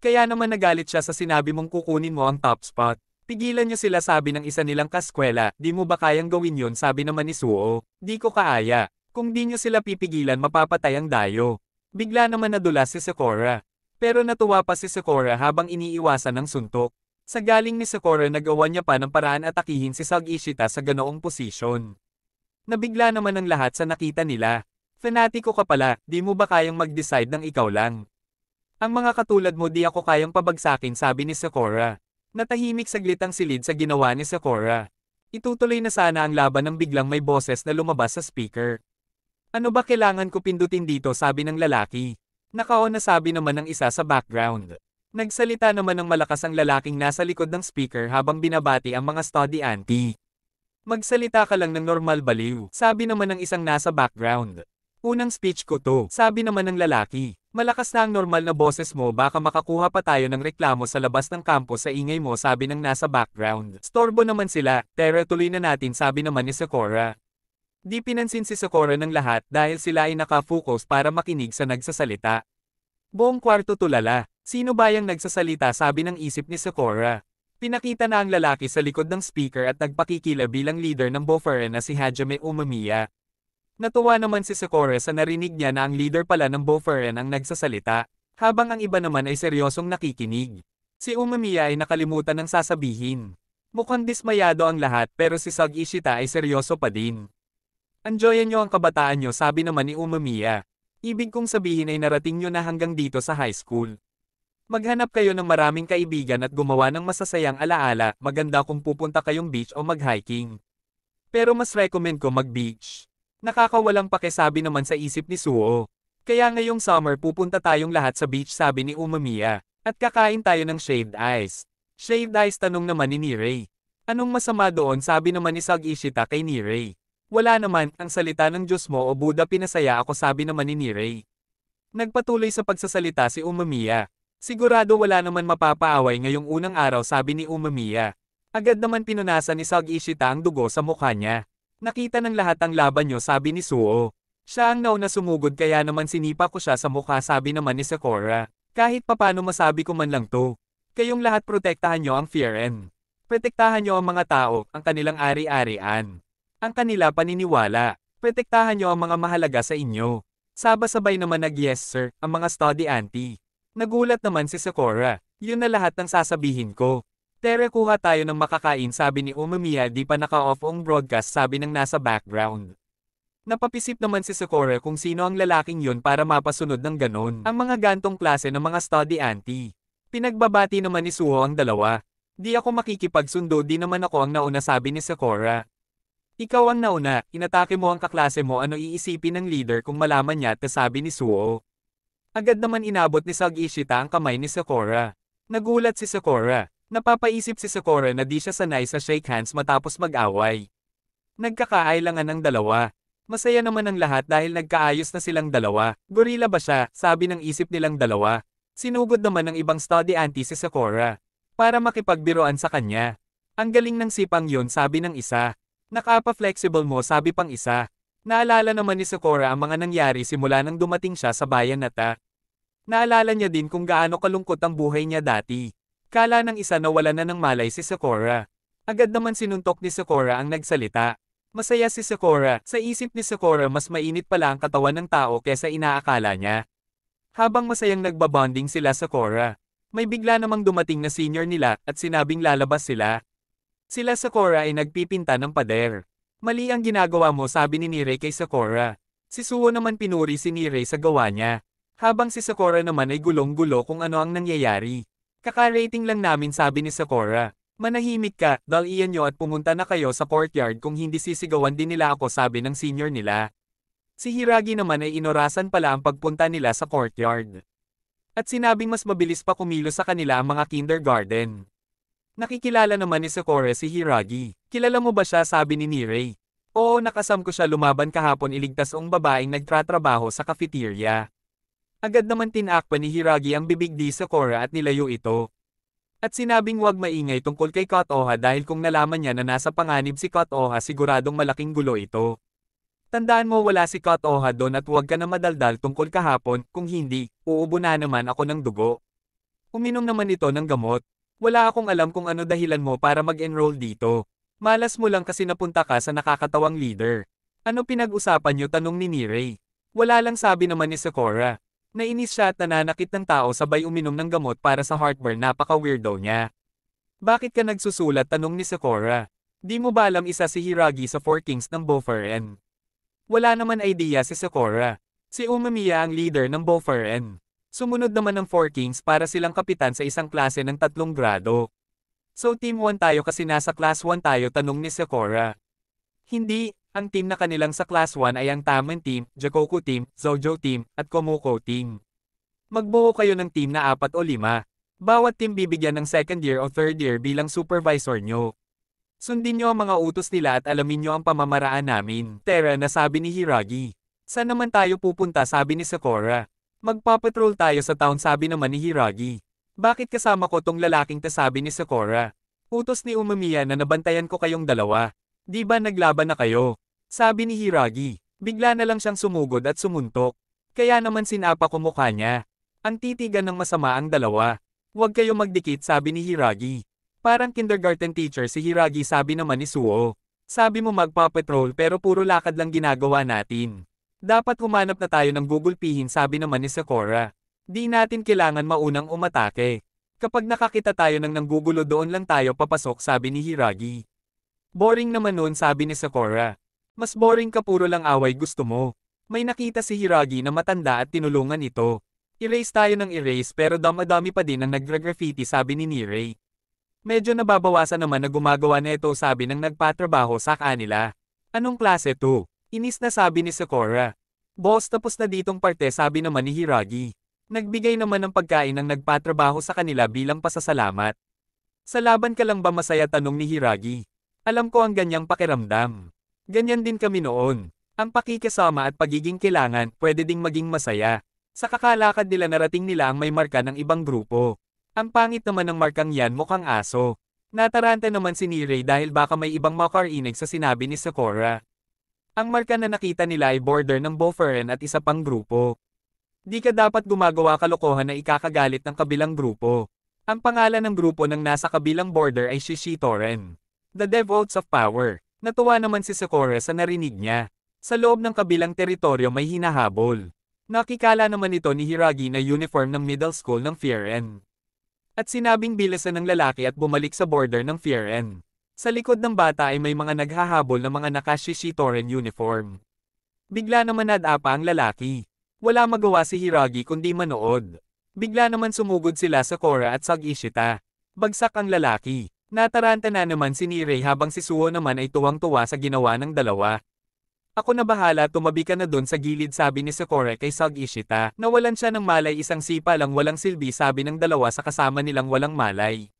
Kaya naman nagalit siya sa sinabi mong kukunin mo ang top spot. Pigilan niyo sila sabi ng isa nilang kaskwela, di mo ba kayang gawin yun sabi naman ni Suo. Di ko kaaya. Kung di niyo sila pipigilan mapapatay ang dayo. Bigla naman nadulas si Sakura. Pero natuwa pa si Sakura habang iniiwasan ng suntok. Sa galing ni Sakura nagawa niya pa ng paraan atakihin si Sug-Ishita sa ganoong posisyon. Nabigla naman ang lahat sa nakita nila. Fanatiko ka pala, di mo ba kayang mag-decide ng ikaw lang? Ang mga katulad mo di ako kayang pabagsakin sabi ni Sakura. Natahimik saglit ang silid sa ginawa ni Sakura. Itutuloy na sana ang laban nang biglang may boses na lumabas sa speaker. Ano ba kailangan ko pindutin dito sabi ng lalaki. Naka-on na sabi naman ng isa sa background. Nagsalita naman ng malakas ang lalaking nasa likod ng speaker habang binabati ang mga study auntie. Magsalita ka lang ng normal baliw, sabi naman ng isang nasa background. Unang speech ko to, sabi naman ng lalaki. Malakas na ang normal na boses mo baka makakuha pa tayo ng reklamo sa labas ng campus sa ingay mo sabi ng nasa background. Storbo naman sila, pero tuloy na natin sabi naman ni Sakura. Di pinansin si Sakura ng lahat dahil sila ay nakafocus para makinig sa nagsasalita. Buong kwarto tulala. Sino ba yung nagsasalita sabi ng isip ni Sakura. Pinakita na ang lalaki sa likod ng speaker at nagpakikila bilang leader ng Boferen na si Hajime Umemiya. Natuwa naman si Sakura sa narinig niya na ang leader pala ng Boferen ang nagsasalita, habang ang iba naman ay seryosong nakikinig. Si Umemiya ay nakalimutan ng sasabihin. Mukhang dismayado ang lahat pero si Sug-Ishita ay seryoso pa din. Enjoyan nyo ang kabataan nyo sabi naman ni Umemiya. Ibig kong sabihin ay narating nyo na hanggang dito sa high school. Maghanap kayo ng maraming kaibigan at gumawa ng masasayang alaala, maganda kung pupunta kayong beach o mag-hiking. Pero mas recommend ko mag-beach. Nakakawalang pakisabi naman sa isip ni Suo. Kaya ngayong summer pupunta tayong lahat sa beach sabi ni Umemiya. At kakain tayo ng shaved ice. Shaved ice tanong naman ni Nirei. Anong masama doon sabi naman ni Sug-Ishita kay Nirei. Wala naman, ang salita ng Diyos mo o Buddha pinasaya ako sabi naman ni Nirei. Nagpatuloy sa pagsasalita si Umemiya. Sigurado wala naman mapapaaway ngayong unang araw sabi ni Umemiya. Agad naman pinunasan ni Sug-Ishita ang dugo sa mukha niya. Nakita ng lahat ang laban niyo sabi ni Suo. Siya ang nauna sumugod kaya naman sinipa ko siya sa mukha sabi naman ni Sakura. Kahit papano masabi ko man lang to. Kayong lahat protektahan niyo ang Fieren. Protektahan niyo ang mga tao, ang kanilang ari-arian. Ang kanila paniniwala. Protektahan niyo ang mga mahalaga sa inyo. Sabay-sabay naman nag-yes sir, ang mga study auntie. Nagulat naman si Sakura. Yun na lahat ng sasabihin ko. Tere kuha tayo ng makakain sabi ni Umemiya di pa naka-off ang broadcast sabi ng nasa background. Napapisip naman si Sakura kung sino ang lalaking yun para mapasunod ng ganon. Ang mga gantong klase ng mga study auntie. Pinagbabati naman ni Suho ang dalawa. Di ako makikipagsundo di naman ako ang nauna sabi ni Sakura. Ikaw ang nauna, inatake mo ang kaklase mo ano iisipin ng leader kung malaman niya at sabi ni Suho. Agad naman inabot ni Sug-Ishita ang kamay ni Sakura. Nagulat si Sakura. Napapaisip si Sakura na di siya sanay sa shake hands matapos mag-away. Nagkakaailangan ng dalawa. Masaya naman ang lahat dahil nagkaayos na silang dalawa. Gorilla ba siya, sabi ng isip nilang dalawa. Sinugod naman ng ibang study auntie si Sakura. Para makipagbiruan sa kanya. Ang galing ng sipang yun, sabi ng isa. Nakapa-flexible mo, sabi pang isa. Naalala naman ni Sakura ang mga nangyari simula nang dumating siya sa bayan na ta. Naalala niya din kung gaano kalungkot ang buhay niya dati. Kala ng isa na wala na ng malay si Sakura. Agad naman sinuntok ni Sakura ang nagsalita. Masaya si Sakura, sa isip ni Sakura mas mainit pala ang katawan ng tao kesa inaakala niya. Habang masayang nagbabonding sila Sakura, may bigla namang dumating na senior nila at sinabing lalabas sila. Sila Sakura ay nagpipinta ng pader. Mali ang ginagawa mo, sabi ni Nirei kay Sakura. Si Suo naman pinuri si Nirei sa gawa niya. Habang si Sakura naman ay gulong-gulo kung ano ang nangyayari. Kaka-rating lang namin, sabi ni Sakura. Manahimik ka, dalian nyo at pumunta na kayo sa courtyard kung hindi sisigawan din nila ako, sabi ng senior nila. Si Hiragi naman ay inorasan pala ang pagpunta nila sa courtyard. At sinabing mas mabilis pa kumilos sa kanila ang mga kindergarten. Nakikilala naman ni Sakura si Hiragi. Kilala mo ba siya, sabi ni Nirei. Oo, nakasam ko siya lumaban kahapon, iligtas ang babaeng nagtratrabaho sa cafeteria. Agad naman tinakpan ni Hiragi ang bibig di Sakura at nilayo ito. At sinabing huwag maingay tungkol kay Kotoha dahil kung nalaman niya na nasa panganib si Kotoha siguradong malaking gulo ito. Tandaan mo wala si Kotoha doon at huwag ka na madaldal tungkol kahapon, kung hindi, uubo na naman ako ng dugo. Uminom naman ito ng gamot. Wala akong alam kung ano dahilan mo para mag-enroll dito. Malas mo lang kasi napunta ka sa nakakatawang leader. Ano pinag-usapan niyo, tanong ni Nirei. Wala lang, sabi naman ni Sakura. Nainis siya at nananakit ng tao sabay uminom ng gamot para sa heartburn, napaka-weirdo niya. Bakit ka nagsusulat, tanong ni Sakura. Di mo ba alam isa si Hiragi sa Four Kings ng Boferen? Wala naman idea si Sakura. Si Umamiya ang leader ng Boferen. Sumunod naman ng Four Kings para silang kapitan sa isang klase ng 3 grado. So team 1 tayo kasi nasa class 1 tayo, tanong ni Sakura. Hindi. Ang team na kanilang sa Class 1 ay ang Tamen Team, Jakoku Team, Zojo Team, at Komoko Team. Magbuo kayo ng team na 4 o 5. Bawat team bibigyan ng second year o third year bilang supervisor nyo. Sundin nyo ang mga utos nila at alamin nyo ang pamamaraan namin. Tera, na sabi ni Hiragi. Saan naman tayo pupunta, sabi ni Sakura. Magpapatrol tayo sa town, sabi naman ni Hiragi. Bakit kasama ko tong lalaking ta, sabi ni Sakura. Utos ni Umamiya na nabantayan ko kayong dalawa. Di ba naglaban na kayo? Sabi ni Hiragi. Bigla na lang siyang sumugod at sumuntok. Kaya naman sinapa ko mukha niya. Ang titigan ng masama ang dalawa. Huwag kayo magdikit, sabi ni Hiragi. Parang kindergarten teacher si Hiragi, sabi naman ni Suo. Sabi mo magpapatrol pero puro lakad lang ginagawa natin. Dapat humanap na tayo ng gugulpihin, sabi naman ni Sakura. Di natin kailangan maunang umatake. Kapag nakakita tayo ng nanggugulo doon lang tayo papasok, sabi ni Hiragi. Boring naman nun, sabi ni Sakura. Mas boring ka, puro lang away gusto mo. May nakita si Hiragi na matanda at tinulungan ito. Erase tayo ng erase pero dami pa din ang naggra-graffiti, sabi ni Nirei. Medyo nababawasan naman na gumagawa na ito, sabi ng nagpatrabaho sa kanila. Anong klase to? Inis na, sabi ni Sakura. Boss, tapos na ditong parte, sabi naman ni Hiragi. Nagbigay naman ng pagkain ng nagpatrabaho sa kanila bilang pasasalamat. Sa laban ka lang ba masaya, tanong ni Hiragi. Alam ko ang ganyang pakiramdam. Ganyan din kami noon. Ang pakikisama at pagiging kailangan, pwede ding maging masaya. Sa kakalakad nila narating nila ang may marka ng ibang grupo. Ang pangit naman ng markang yan, mukhang aso. Nataranta naman si Nirei dahil baka may ibang makarinig sa sinabi ni Sakura. Ang marka na nakita nila ay border ng Boferen at isa pang grupo. Di ka dapat gumagawa kalokohan na ikakagalit ng kabilang grupo. Ang pangalan ng grupo ng nasa kabilang border ay Shishitoren. The Devotes of Power. Natuwa naman si Sakura sa narinig niya. Sa loob ng kabilang teritoryo may hinahabol. Nakikala naman ito ni Hiragi na uniform ng middle school ng Fieren. At sinabing bilasan ng lalaki at bumalik sa border ng Fieren. Sa likod ng bata ay may mga naghahabol na mga naka-Shishitoren uniform. Bigla naman nadapa ang lalaki. Wala magawa si Hiragi kundi manood. Bigla naman sumugod sila sa Sakura at Sag-Ishita. Bagsak ang lalaki. Nataranta na naman si Nirei habang si Suo naman ay tuwang-tuwa sa ginawa ng dalawa. Ako na bahala, tumabi ka na dun sa gilid, sabi ni Sakura kay Sag-Ishita. Nawalan siya ng malay, isang sipa lang walang silbi, sabi ng dalawa sa kasama nilang walang malay.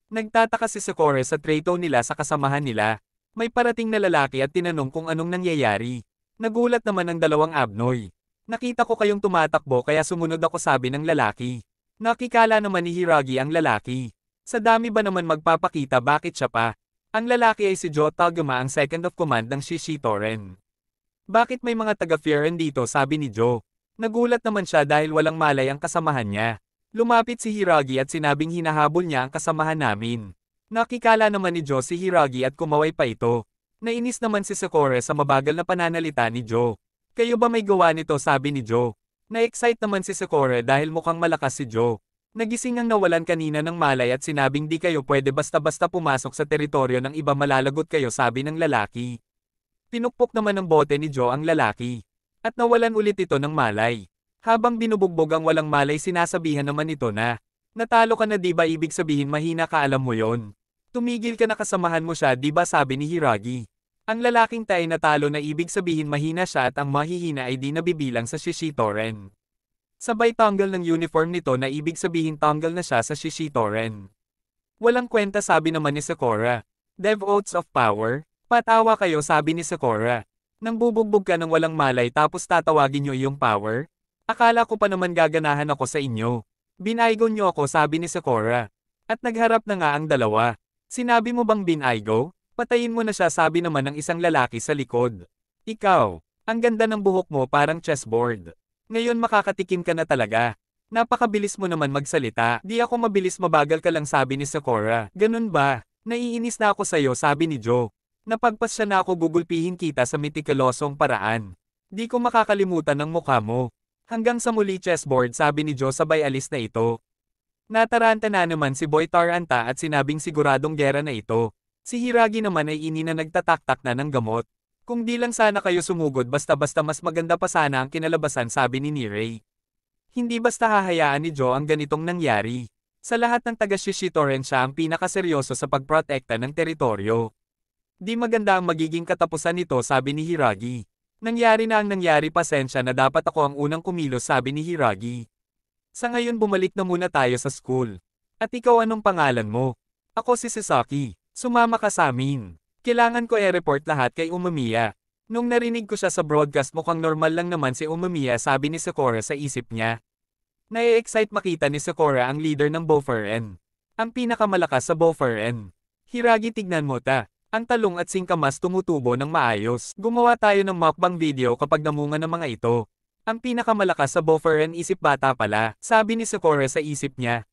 Nagtataka si Sakura sa trato nila sa kasamahan nila. May parating na lalaki at tinanong kung anong nangyayari. Nagulat naman ang dalawang abnoy. Nakita ko kayong tumatakbo kaya sumunod ako, sabi ng lalaki. Nakikala naman ni Hiragi ang lalaki. Sa dami ba naman magpapakita, bakit siya pa? Ang lalaki ay si Joe Taguma, ang second of command ng Shishitoren. Bakit may mga taga-Firen dito, sabi ni Joe. Nagulat naman siya dahil walang malay ang kasamahan niya. Lumapit si Hiragi at sinabing hinahabol niya ang kasamahan namin. Nakikala naman ni Joe si Hiragi at kumaway pa ito. Nainis naman si Sakura sa mabagal na pananalita ni Joe. Kayo ba may gawa nito, sabi ni Joe. Na-excite naman si Sakura dahil mukhang malakas si Joe. Nagising ang nawalan kanina ng malay at sinabing di kayo pwede basta-basta pumasok sa teritoryo ng iba, malalagot kayo, sabi ng lalaki. Pinukpok naman ng bote ni Joe ang lalaki. At nawalan ulit ito ng malay. Habang binubugbog ang walang malay, sinasabihan naman ito na, natalo ka na, di ba? Ibig sabihin mahina ka, alam mo yon. Tumigil ka na, kasamahan mo siya, di ba, sabi ni Hiragi. Ang lalaking tay natalo na ibig sabihin mahina siya at ang mahihina ay di nabibilang sa Shishitoren. Sabay tanggal ng uniform nito na ibig sabihin tanggal na siya sa Shishitoren. Walang kwenta, sabi naman ni Sakura. Dev Oaths of Power? Patawa kayo, sabi ni Sakura. Nang bubugbog ka ng walang malay tapos tatawagin nyo iyong power? Akala ko pa naman gaganahan ako sa inyo. Binaygo nyo ako, sabi ni Sakura. At nagharap na nga ang dalawa. Sinabi mo bang binaygo? Patayin mo na siya, sabi naman ng isang lalaki sa likod. Ikaw, ang ganda ng buhok mo, parang chessboard. Ngayon makakatikim ka na talaga. Napakabilis mo naman magsalita. Di ako mabilis, mabagal ka lang, sabi ni Sakura. Ganun ba? Naiinis na ako sa'yo, sabi ni Joe. Napagpas siya na ako, gugulpihin kita sa metikulosong paraan. Di ko makakalimutan ng mukha mo. Hanggang sa muli, chessboard, sabi ni Joe sabay alis na ito. Nataranta na naman si Boy Taranta at sinabing siguradong gera na ito. Si Hiragi naman ay ini na nagtataktak na ng gamot. Kung di lang sana kayo sumugod, basta-basta mas maganda pa sana ang kinalabasan, sabi ni Nirei. Hindi basta hahayaan ni Joe ang ganitong nangyari. Sa lahat ng taga-Shishitoren siya ang pinakaseryoso sa pagprotekta ng teritoryo. Di maganda ang magiging katapusan nito, sabi ni Hiragi. Nangyari na ang nangyari, pasensya na, dapat ako ang unang kumilos, sabi ni Hiragi. Sa ngayon bumalik na muna tayo sa school. At ikaw, anong pangalan mo? Ako si Sasaki. Sumama ka sa amin. Kailangan ko i-report lahat kay Umamiya. Nung narinig ko siya sa broadcast, mukhang normal lang naman si Umamiya, sabi ni Sakura sa isip niya. Nai-excite makita ni Sakura ang leader ng Boferen. Ang pinakamalakas sa Boferen. Hiragi, tignan mo ta. Ang talong at singkamas tumutubo ng maayos. Gumawa tayo ng mukbang video kapag namunga ng mga ito. Ang pinakamalakas sa Boferen, isip bata pala, sabi ni Sakura sa isip niya.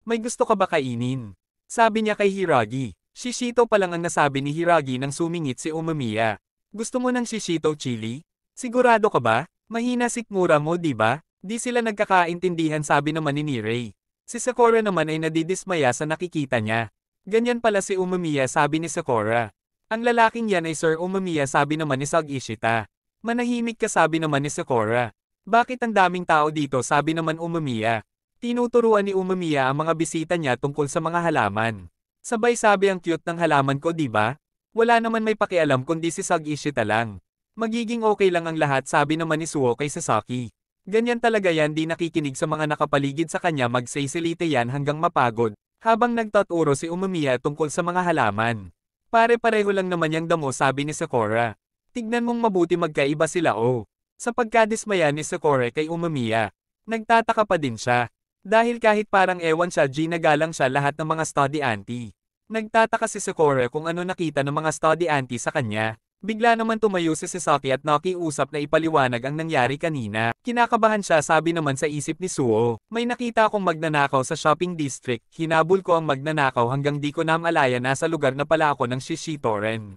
May gusto ka ba kainin? Sabi niya kay Hiragi. Shishito pa lang ang nasabi ni Hiragi nang sumingit si Umamiya. Gusto mo ng Shishito chili? Sigurado ka ba? Mahina sikmura mo, di ba? Di sila nagkakaintindihan, sabi naman ni Nirei. Si Sakura naman ay nadidismaya sa nakikita niya. Ganyan pala si Umamiya, sabi ni Sakura. Ang lalaking yan ay Sir Umamiya, sabi naman ni Sag Ishita. Manahimik ka, sabi naman ni Sakura. Bakit ang daming tao dito, sabi naman Umamiya. Tinuturuan ni Umamiya ang mga bisita niya tungkol sa mga halaman. Sabay sabi, ang cute ng halaman ko, di ba? Wala naman may pakialam kundi si Sag Ishita lang. Magiging okay lang ang lahat, sabi naman ni Suo kay Sasaki. Ganyan talaga yan, di nakikinig sa mga nakapaligid sa kanya, magsisilite yan hanggang mapagod. Habang nagtaturo si Umamiya tungkol sa mga halaman. Pare-pareho lang naman yang damo, sabi ni Sakura. Tignan mong mabuti, magkaiba sila, oh. Sa pagkadismaya ni Sakura kay Umamiya, nagtataka pa din siya. Dahil kahit parang ewan siya, ginagalang siya lahat ng mga study auntie. Nagtataka si Sakura kung ano nakita ng mga study auntie sa kanya. Bigla naman tumayo si Sasaki at nakiusap na ipaliwanag ang nangyari kanina. Kinakabahan siya, sabi naman sa isip ni Suo. May nakita akong magnanakaw sa shopping district. Hinabol ko ang magnanakaw hanggang di ko na malaya, nasa lugar na pala ako ng Shishitoren.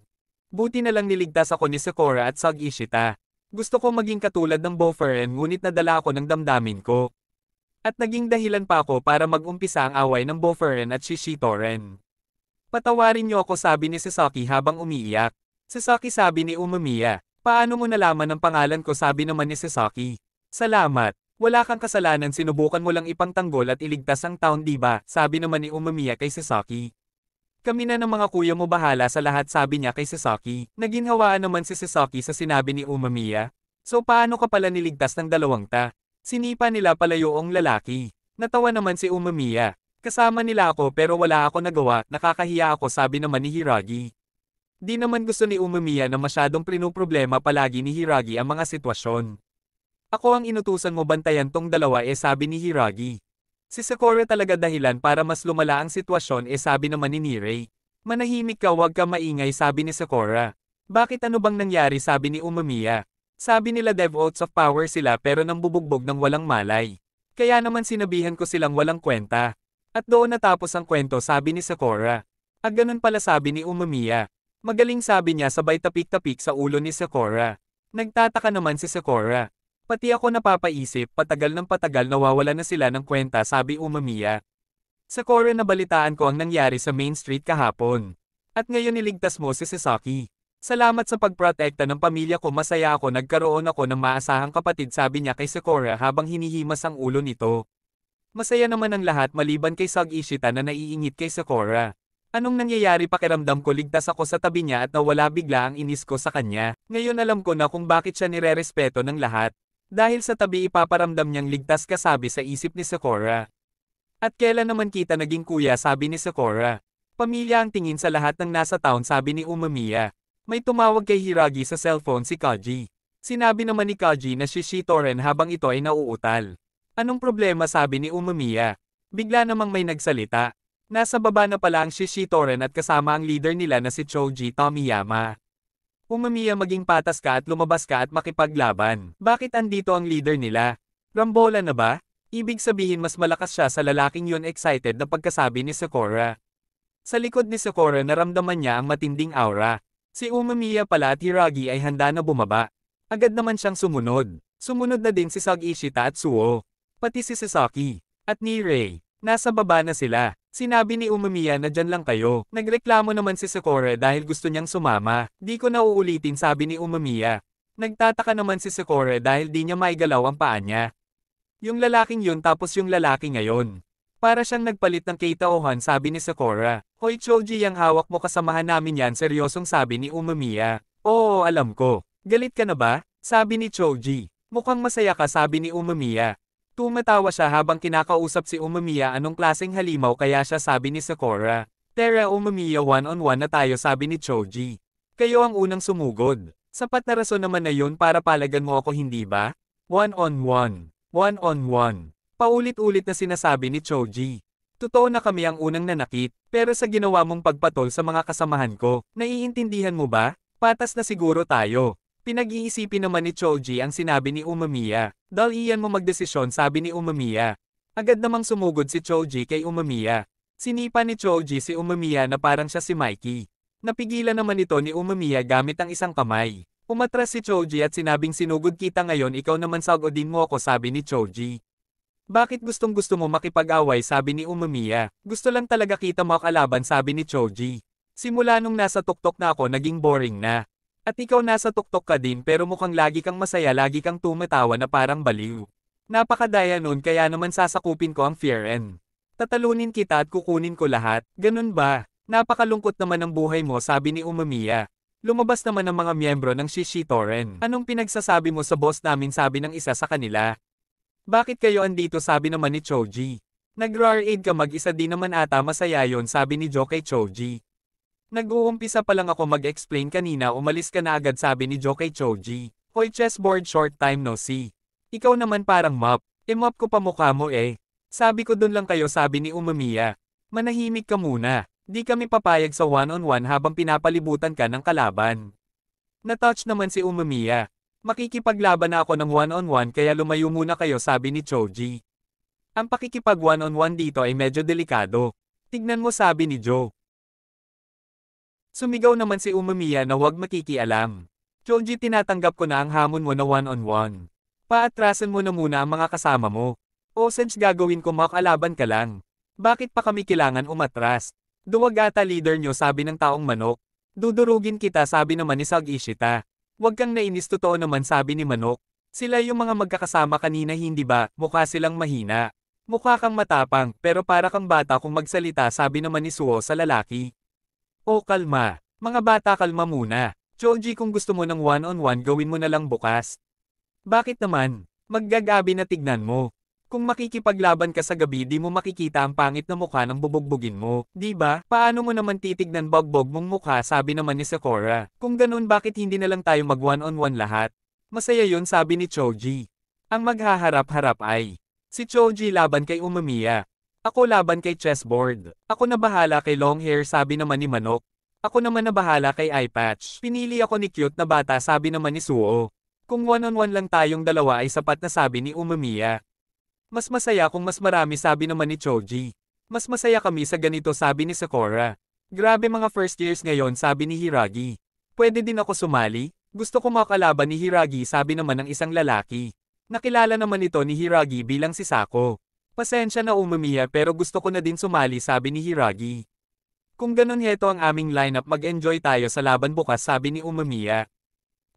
Buti na lang niligtas ako ni Sakura at Sag Ishita. Gusto ko maging katulad ng Boferen, ngunit nadala ako ng damdamin ko. At naging dahilan pa ako para mag-umpisa ang away ng Boferen at Shishitoren. Patawarin niyo ako, sabi ni Sasaki habang umiiyak. Sasaki, sabi ni Umamiya. Paano mo nalaman ang pangalan ko, sabi naman ni Sasaki. Salamat. Wala kang kasalanan, sinubukan mo lang ipangtanggol at iligtas ang taon, diba? Sabi naman ni Umamiya kay Sasaki. Kami na ng mga kuya mo bahala sa lahat, sabi niya kay Sasaki. Naginhawaan naman si Sasaki sa sinabi ni Umamiya. So paano ka pala niligtas ng dalawang ta? Sinipa nila palayo ang lalaki. Natawa naman si Umamiya. Kasama nila ako pero wala ako nagawa, nakakahiya ako, sabi naman ni Hiragi. Di naman gusto ni Umemiya na masyadong pinuproblema palagi ni Hiragi ang mga sitwasyon. Ako ang inutusan mo bantayan tong dalawa sabi ni Hiragi. Si Sakura talaga dahilan para mas lumala ang sitwasyon sabi naman ni Nirei. Manahimik ka, wag ka maingay sabi ni Sakura. Bakit, ano bang nangyari sabi ni Umemiya. Sabi nila Devotes of Power sila pero nambubugbog ng walang malay. Kaya naman sinabihan ko silang walang kwenta. At doon natapos ang kwento sabi ni Sakura. Ganun pala sabi ni Umemiya. Magaling sabi niya sabay tapik-tapik sa ulo ni Sakura. Nagtataka naman si Sakura. Pati ako napapaisip, patagal ng patagal nawawala na sila ng kwenta sabi Umemiya. Sakura, nabalitaan ko ang nangyari sa Main Street kahapon. At ngayon niligtas mo si Sasaki. Salamat sa pagprotekta ng pamilya ko, masaya ako, nagkaroon ako ng maasahang kapatid sabi niya kay Sakura habang hinihimas ang ulo nito. Masaya naman ang lahat maliban kay Sag Ishita na naiingit kay Sakura. Anong nangyayari, pakiramdam ko ligtas ako sa tabi niya at nawala bigla ang inis ko sa kanya. Ngayon alam ko na kung bakit siya nirerespeto ng lahat. Dahil sa tabi ipaparamdam niyang ligtas ka sabi sa isip ni Sakura. At kailan naman kita naging kuya sabi ni Sakura. Pamilya ang tingin sa lahat ng nasa town sabi ni Umemiya. May tumawag kay Hiragi sa cellphone si Kaji. Sinabi naman ni Kaji na si Shitoren habang ito ay nauutal. Anong problema sabi ni Umemiya. Bigla namang may nagsalita. Nasa baba na pala ang Shitoren at kasama ang leader nila na si Choji Tomiyama. Umemiya, maging patas ka at lumabas ka at makipaglaban. Bakit andito ang leader nila? Rambola na ba? Ibig sabihin mas malakas siya sa lalaking yun, excited na pagkasabi ni Sakura. Sa likod ni Sakura naramdaman niya ang matinding aura. Si Umemiya pala at Hiragi ay handa na bumaba. Agad naman siyang sumunod. Sumunod na din si Sag Ishita at Suo. Pati si Sasaki. At Nirei. Nasa baba na sila. Sinabi ni Umemiya na dyan lang kayo. Nagreklamo naman si Sakura dahil gusto niyang sumama. Di ko na uulitin sabi ni Umemiya. Nagtataka naman si Sakura dahil di niya maigalaw ang paa niya. Yung lalaking yun tapos yung lalaki ngayon. Para siyang nagpalit ng Keitaohan sabi ni Sakura. Hoy Choji, yung hawak mo kasamahan namin yan, seryosong sabi ni Umemiya. Oo, alam ko. Galit ka na ba? Sabi ni Choji. Mukhang masaya ka sabi ni Umemiya. Tumatawa siya habang kinakausap si Umemiya. Anong klaseng halimaw kaya siya sabi ni Sakura. Tara Umemiya, one-on-one na tayo sabi ni Choji. Kayo ang unang sumugod. Sapat na rason naman na yun para palagan mo ako, hindi ba? One-on-one. One-on-one. Paulit-ulit na sinasabi ni Choji. Totoo na kami ang unang nanakit, pero sa ginawa mong pagpatol sa mga kasamahan ko, naiintindihan mo ba? Patas na siguro tayo. Pinag-iisipin naman ni Choji ang sinabi ni Umemiya. Dahil iyan mo magdesisyon sabi ni Umemiya. Agad namang sumugod si Choji kay Umemiya. Sinipa ni Choji si Umemiya na parang siya si Mikey. Napigilan naman ito ni Umemiya gamit ang isang kamay. Umatras si Choji at sinabing, sinugod kita ngayon, ikaw naman sagodin mo ako sabi ni Choji. Bakit gustong gusto mo makipag-away sabi ni Umemiya. Gusto lang talaga kita makalaban sabi ni Choji. Simula nung nasa tuktok na ako naging boring na. At ikaw nasa tuktok ka din pero mukhang lagi kang masaya, lagi kang tumatawa na parang baliw. Napakadaya nun, kaya naman sasakupin ko ang Frieren. Tatalunin kita at kukunin ko lahat, ganun ba? Napakalungkot naman ang buhay mo sabi ni Umemiya. Lumabas naman ang mga miyembro ng Shitoren. Anong pinagsasabi mo sa boss namin sabi ng isa sa kanila? Bakit kayo andito sabi naman ni Choji. Nag-raid ka mag-isa din naman ata, masaya yon sabi ni Jo kay Choji. Nag-uumpisa pa lang ako mag-explain kanina, umalis ka na agad sabi ni Jo kay Choji. Hoy chessboard, short time no see. Ikaw naman parang mop. Mop ko pa mukha mo Sabi ko dun lang kayo sabi ni Umemiya. Manahimik ka muna. Di kami papayag sa one-on-one habang pinapalibutan ka ng kalaban. Na-touch naman si Umemiya. Makikipaglaban na ako ng one-on-one kaya lumayo muna kayo sabi ni Choji. Ang pakikipag one-on-one dito ay medyo delikado. Tignan mo sabi ni Jo. Sumigaw naman si Umemiya na huwag makikialam. Choji, tinatanggap ko na ang hamon mo na one-on-one. Paatrasan mo na muna ang mga kasama mo. O since gagawin ko, makalaban ka lang. Bakit pa kami kailangan umatras? Duwag ata leader nyo sabi ng taong manok. Dudurugin kita sabi naman ni Sag Ishita. Huwag kang nainis, totoo naman sabi ni Manok. Sila yung mga magkakasama kanina hindi ba, mukha silang mahina. Mukha kang matapang, pero para kang bata kung magsalita sabi naman ni Suo sa lalaki. O kalma, mga bata kalma muna. Choji, kung gusto mo ng one-on-one gawin mo na lang bukas. Bakit naman? Maggagabi na, tignan mo. Kung makikipaglaban ka sa gabi di mo makikita ang pangit na mukha ng bubugbugin mo, di ba? Paano mo naman titignan bogbog mong mukha sabi naman ni Sakura. Kung ganun bakit hindi na lang tayo mag one-on-one lahat? Masaya yun sabi ni Choji. Ang maghaharap-harap ay si Choji laban kay Umamiya. Ako laban kay chessboard. Ako na bahala kay long hair sabi naman ni Manok. Ako naman na bahala kay eye patch. Pinili ako ni cute na bata sabi naman ni Suo. Kung one-on-one lang tayong dalawa ay sapat na sabi ni Umamiya. Mas masaya kung mas marami sabi naman ni Choji. Mas masaya kami sa ganito sabi ni Sakura. Grabe mga first years ngayon sabi ni Hiragi. Pwede din ako sumali? Gusto ko makalaban ni Hiragi sabi naman ng isang lalaki. Nakilala naman ito ni Hiragi bilang si Sako. Pasensya na Umamiya pero gusto ko na din sumali sabi ni Hiragi. Kung ganun heto ang aming lineup mag-enjoy tayo sa laban bukas sabi ni Umamiya.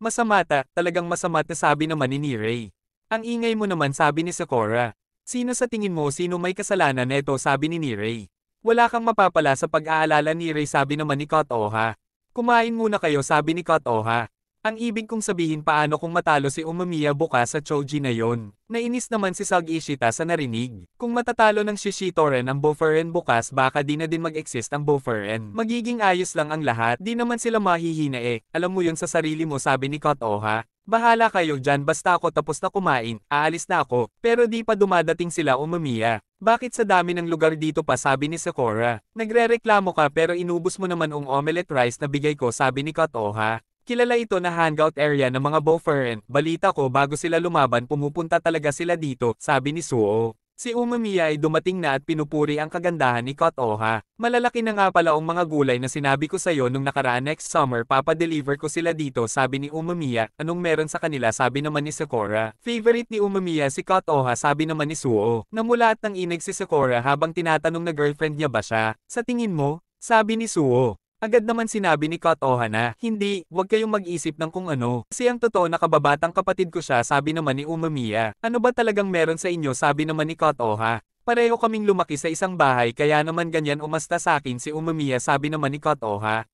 Masamata, talagang masamata sabi naman ni Nirei. Ang ingay mo naman sabi ni Sakura. Sino sa tingin mo sino may kasalanan neto sabi ni Nirei. Wala kang mapapala sa pag-aalala ni Nirei sabi naman ni Kotoha. Kumain muna kayo sabi ni Kotoha. Ang ibig kong sabihin paano kung matalo si Umamiya bukas sa Choji na yon. Nainis naman si Sagi Ishita sa narinig. Kung matatalo ng Shishitoren ang Boferen bukas baka di na din mag-exist ang Boferen. Magiging ayos lang ang lahat. Di naman sila mahihina eh. Alam mo yun sa sarili mo sabi ni Kotoha. Bahala kayo dyan basta ako tapos na kumain, aalis na ako. Pero di pa dumadating sila Umamiya. Bakit sa dami ng lugar dito pa sabi ni Sakura. Nagrereklamo ka pero inubos mo naman ang omelette rice na bigay ko sabi ni Kotoha. Kilala ito na hangout area ng mga Boferen. Balita ko bago sila lumaban pumupunta talaga sila dito, sabi ni Suo. Si Umamiya ay dumating na at pinupuri ang kagandahan ni Kotoha. Malalaki na nga pala ang mga gulay na sinabi ko sa'yo nung nakaraan next summer papadeliver ko sila dito sabi ni Umamiya. Anong meron sa kanila sabi naman ni Sakura. Favorite ni Umamiya si Kotoha sabi naman ni Suo. Namulat ng inig si Sakura habang tinatanong na girlfriend niya ba siya. Sa tingin mo? Sabi ni Suo. Agad naman sinabi ni Kotoha na, hindi, huwag kayong mag-isip ng kung ano. Kasi ang totoo na kababatang kapatid ko siya sabi naman ni Umamiya. Ano ba talagang meron sa inyo sabi naman ni Kotoha. Pareho kaming lumaki sa isang bahay kaya naman ganyan umasta sa akin si Umamiya sabi naman ni Kotoha.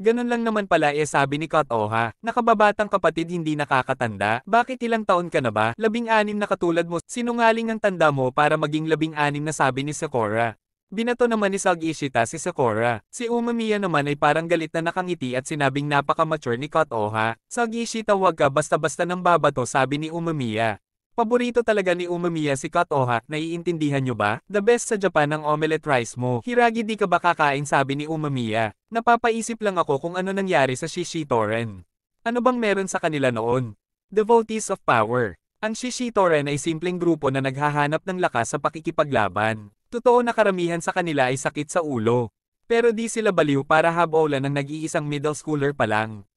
Ganun lang naman pala sabi ni Kotoha. Nakababatang kapatid hindi nakakatanda. Bakit ilang taon ka na ba? 16 na katulad mo. Sinungaling ang tanda mo para maging 16 na sabi ni Sakura. Binato naman ni Sagi Ishita si Sakura. Si Umamiya naman ay parang galit na nakangiti at sinabing napaka-mature ni Kotoha. Sagi Ishita wag ka basta-basta nang babato sabi ni Umamiya. Paborito talaga ni Umamiya si Kotoha, naiintindihan nyo ba? The best sa Japan ang omelette rice mo. Hiragi di ka ba kakain sabi ni Umamiya. Napapaisip lang ako kung ano nangyari sa Shishitoren. Ano bang meron sa kanila noon? Devotees of Power. Ang Shishitoren ay simpleng grupo na naghahanap ng lakas sa pakikipaglaban. Totoo na karamihan sa kanila ay sakit sa ulo. Pero di sila baliw para habolan ng nag-iisang middle schooler pa lang.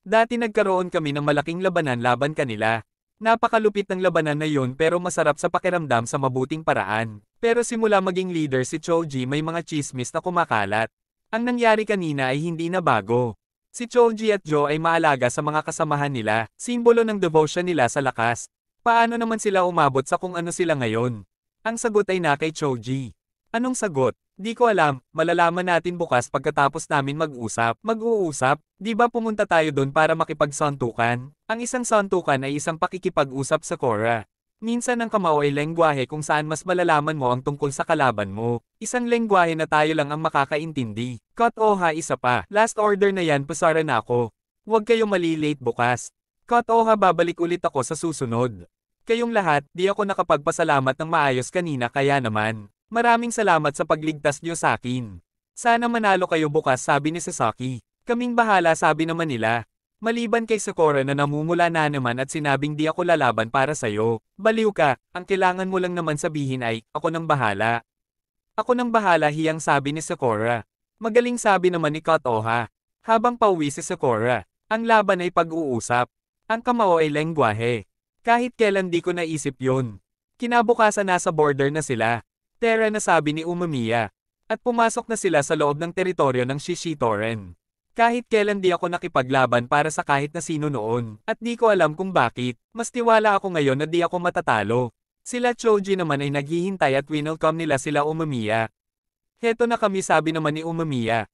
Dati nagkaroon kami ng malaking labanan laban kanila. Napakalupit ng labanan na yun pero masarap sa pakiramdam sa mabuting paraan. Pero simula maging leader si Choji may mga chismis na kumakalat. Ang nangyari kanina ay hindi na bago. Si Choji at Joe ay maalaga sa mga kasamahan nila, simbolo ng devotion nila sa lakas. Paano naman sila umabot sa kung ano sila ngayon? Ang sagot ay na kay Choji. Anong sagot? Di ko alam, malalaman natin bukas pagkatapos namin mag-usap. Mag-uusap? Di ba pumunta tayo doon para makipagsantukan? Ang isang santukan ay isang pakikipag-usap sa Korra. Minsan ang kamao ay lengguwahe kung saan mas malalaman mo ang tungkol sa kalaban mo. Isang lengguwahe na tayo lang ang makakaintindi. Kotoha isa pa. Last order na yan pasara na ako. Huwag kayo malilate bukas. Kotoha babalik ulit ako sa susunod. Kayong lahat, di ako nakapagpasalamat ng maayos kanina kaya naman. Maraming salamat sa pagligtas niyo sa akin. Sana manalo kayo bukas sabi ni Sasaki. Kaming bahala sabi naman nila. Maliban kay Sakura na namumula na naman at sinabing di ako lalaban para sa'yo. Baliw ka, ang kailangan mo lang naman sabihin ay, ako nang bahala. Ako nang bahala hiyang sabi ni Sakura. Magaling sabi naman ni Kotoha. Habang pauwi si Sakura, ang laban ay pag-uusap. Ang kamao ay lengguwahe. Kahit kailan di ko naisip yun. Kinabukasan nasa border na sila. Tera na sabi ni Umamiya. At pumasok na sila sa loob ng teritoryo ng Shishitoren. Kahit kailan di ako nakipaglaban para sa kahit na sino noon. At di ko alam kung bakit. Mas tiwala ako ngayon na di ako matatalo. Sila Choji naman ay naghihintay at winelcome nila sila Umamiya. Heto na kami sabi naman ni Umamiya.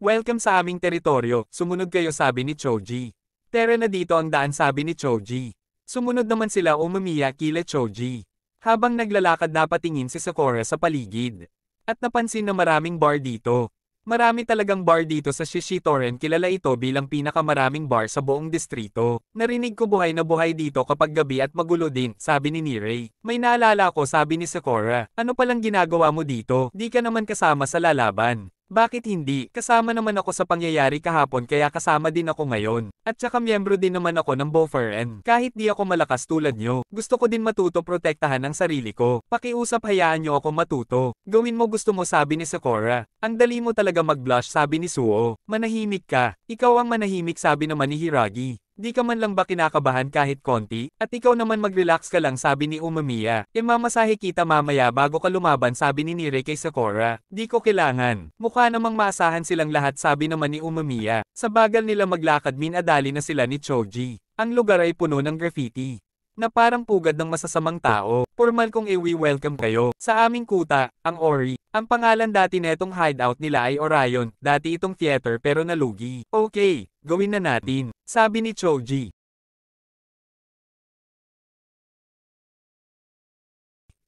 Welcome sa aming teritoryo, sumunod kayo sabi ni Choji. Tera na dito ang daan sabi ni Choji. Sumunod naman sila Umamiya kila Choji. Habang naglalakad napatingin si Sakura sa paligid. At napansin na maraming bar dito. Marami talagang bar dito sa Shishitoren, kilala ito bilang pinakamaraming bar sa buong distrito. Narinig ko buhay na buhay dito kapag gabi at magulo din, sabi ni Nirei. May naalala ko, sabi ni Sakura. Ano palang ginagawa mo dito? Di ka naman kasama sa lalaban. Bakit hindi? Kasama naman ako sa pangyayari kahapon kaya kasama din ako ngayon. At saka miyembro din naman ako ng Boferen. Kahit di ako malakas tulad nyo, gusto ko din matuto protektahan ang sarili ko. Pakiusap, hayaan nyo ako matuto. Gawin mo gusto mo, sabi ni Sakura. Ang dali mo talaga mag-blush, sabi ni Suo. Manahimik ka. Ikaw ang manahimik, sabi naman ni Hiragi. Di ka man lang ba kinakabahan kahit konti? At ikaw naman mag-relax ka lang, sabi ni Umamiya. Mamasahe kita mamaya bago ka lumaban, sabi ni Nirei kay Sakura. Di ko kailangan. Mukha namang maasahan silang lahat, sabi naman ni Umamiya. Sa bagal nila maglakad, minadali na sila ni Choji. Ang lugar ay puno ng graffiti na parang pugad ng masasamang tao. Formal kong i-welcome kayo sa aming kuta, ang Ori. Ang pangalan dati netong hideout nila ay Orion, dati itong theater pero nalugi. Okay, gawin na natin, sabi ni Choji.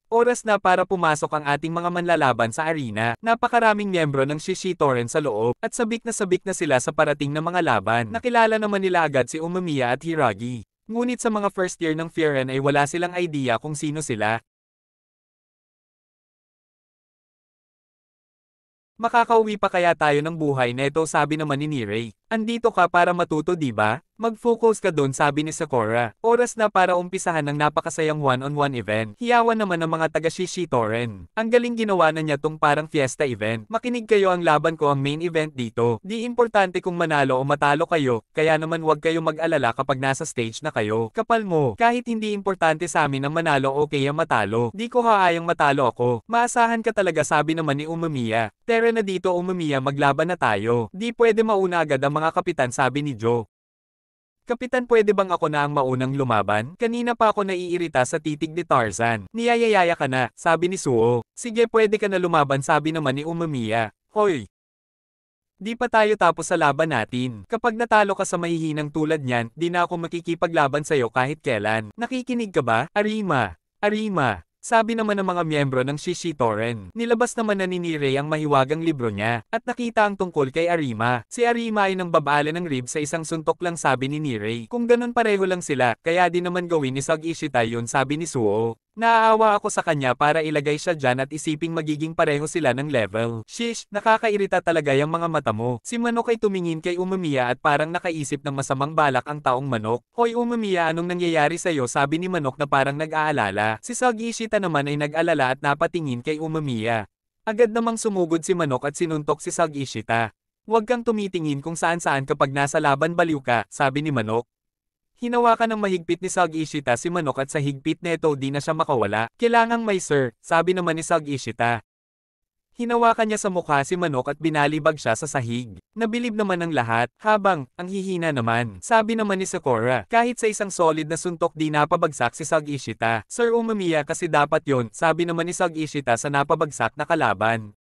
Oras na para pumasok ang ating mga manlalaban sa arena. Napakaraming miyembro ng Shishitoren sa loob, at sabik na sila sa parating na mga laban. Nakilala naman nila agad si Umamiya at Hiragi. Ngunit sa mga first year ng Frieren ay wala silang idea kung sino sila. Makakauwi pa kaya tayo ng buhay neto, sabi naman ni Nirei. Andito ka para matuto, di ba? Mag-focus ka doon, sabi ni Sakura. Oras na para umpisahan ng napakasayang one-on-one event. Hiyawan naman ng mga taga-Shishitoren. Ang galing ginawa na niya tong parang fiesta event. Makinig kayo, ang laban ko ang main event dito. Di importante kung manalo o matalo kayo, kaya naman huwag kayo mag-alala kapag nasa stage na kayo. Kapal mo, kahit hindi importante sa amin ang manalo o kaya matalo. Di ko haayang matalo ako. Maasahan ka talaga, sabi naman ni Umamiya. Tara na dito, Umamiya, maglaban na tayo. Di pwede mauna agad ang mga kapitan, sabi ni Joe. Kapitan, pwede bang ako na ang maunang lumaban? Kanina pa ako naiirita sa titig ni Tarzan. Niyayayaya ka na, sabi ni Suo. Sige, pwede ka na lumaban, sabi naman ni Umamiya. Hoy! Di pa tayo tapos sa laban natin. Kapag natalo ka sa mahihinang tulad niyan, di na ako makikipaglaban sa'yo kahit kailan. Nakikinig ka ba? Arima! Arima! Sabi naman ng mga miyembro ng Shishitoren. Nilabas naman na ni Nirei ang mahiwagang libro niya, at nakita ang tungkol kay Arima. Si Arima ay nang babala ng rib sa isang suntok lang, sabi ni Nirei. Kung ganun pareho lang sila, kaya din naman gawin ni Sag Ishita yun, sabi ni Suo. Naaawa ako sa kanya para ilagay siya dyan at isiping magiging pareho sila ng level. Shish, nakakairita talaga yung mga mata mo. Si Manok ay tumingin kay Umamiya at parang nakaisip ng masamang balak ang taong Manok. Hoy Umamiya, anong nangyayari sa'yo, sabi ni Manok na parang nag-aalala. Si Sag Ishita naman ay nag-alala at napatingin kay Umamiya. Agad namang sumugod si Manok at sinuntok si Sag Ishita. Huwag kang tumitingin kung saan-saan kapag nasa laban, baliw ka, sabi ni Manok. Hinawakan ng mahigpit ni Sag Ishita si Manok at sa higpit neto di na siya makawala. Kailangang may sir, sabi naman ni Sag Ishita. Hinawakan niya sa mukha si Manok at binalibag siya sa sahig. Nabilib naman ng lahat, habang, ang hihina naman. Sabi naman ni Sakura, kahit sa isang solid na suntok di napabagsak si Sag Ishita. Sir Umamiya, kasi dapat yon, sabi naman ni Sag Ishita sa napabagsak na kalaban.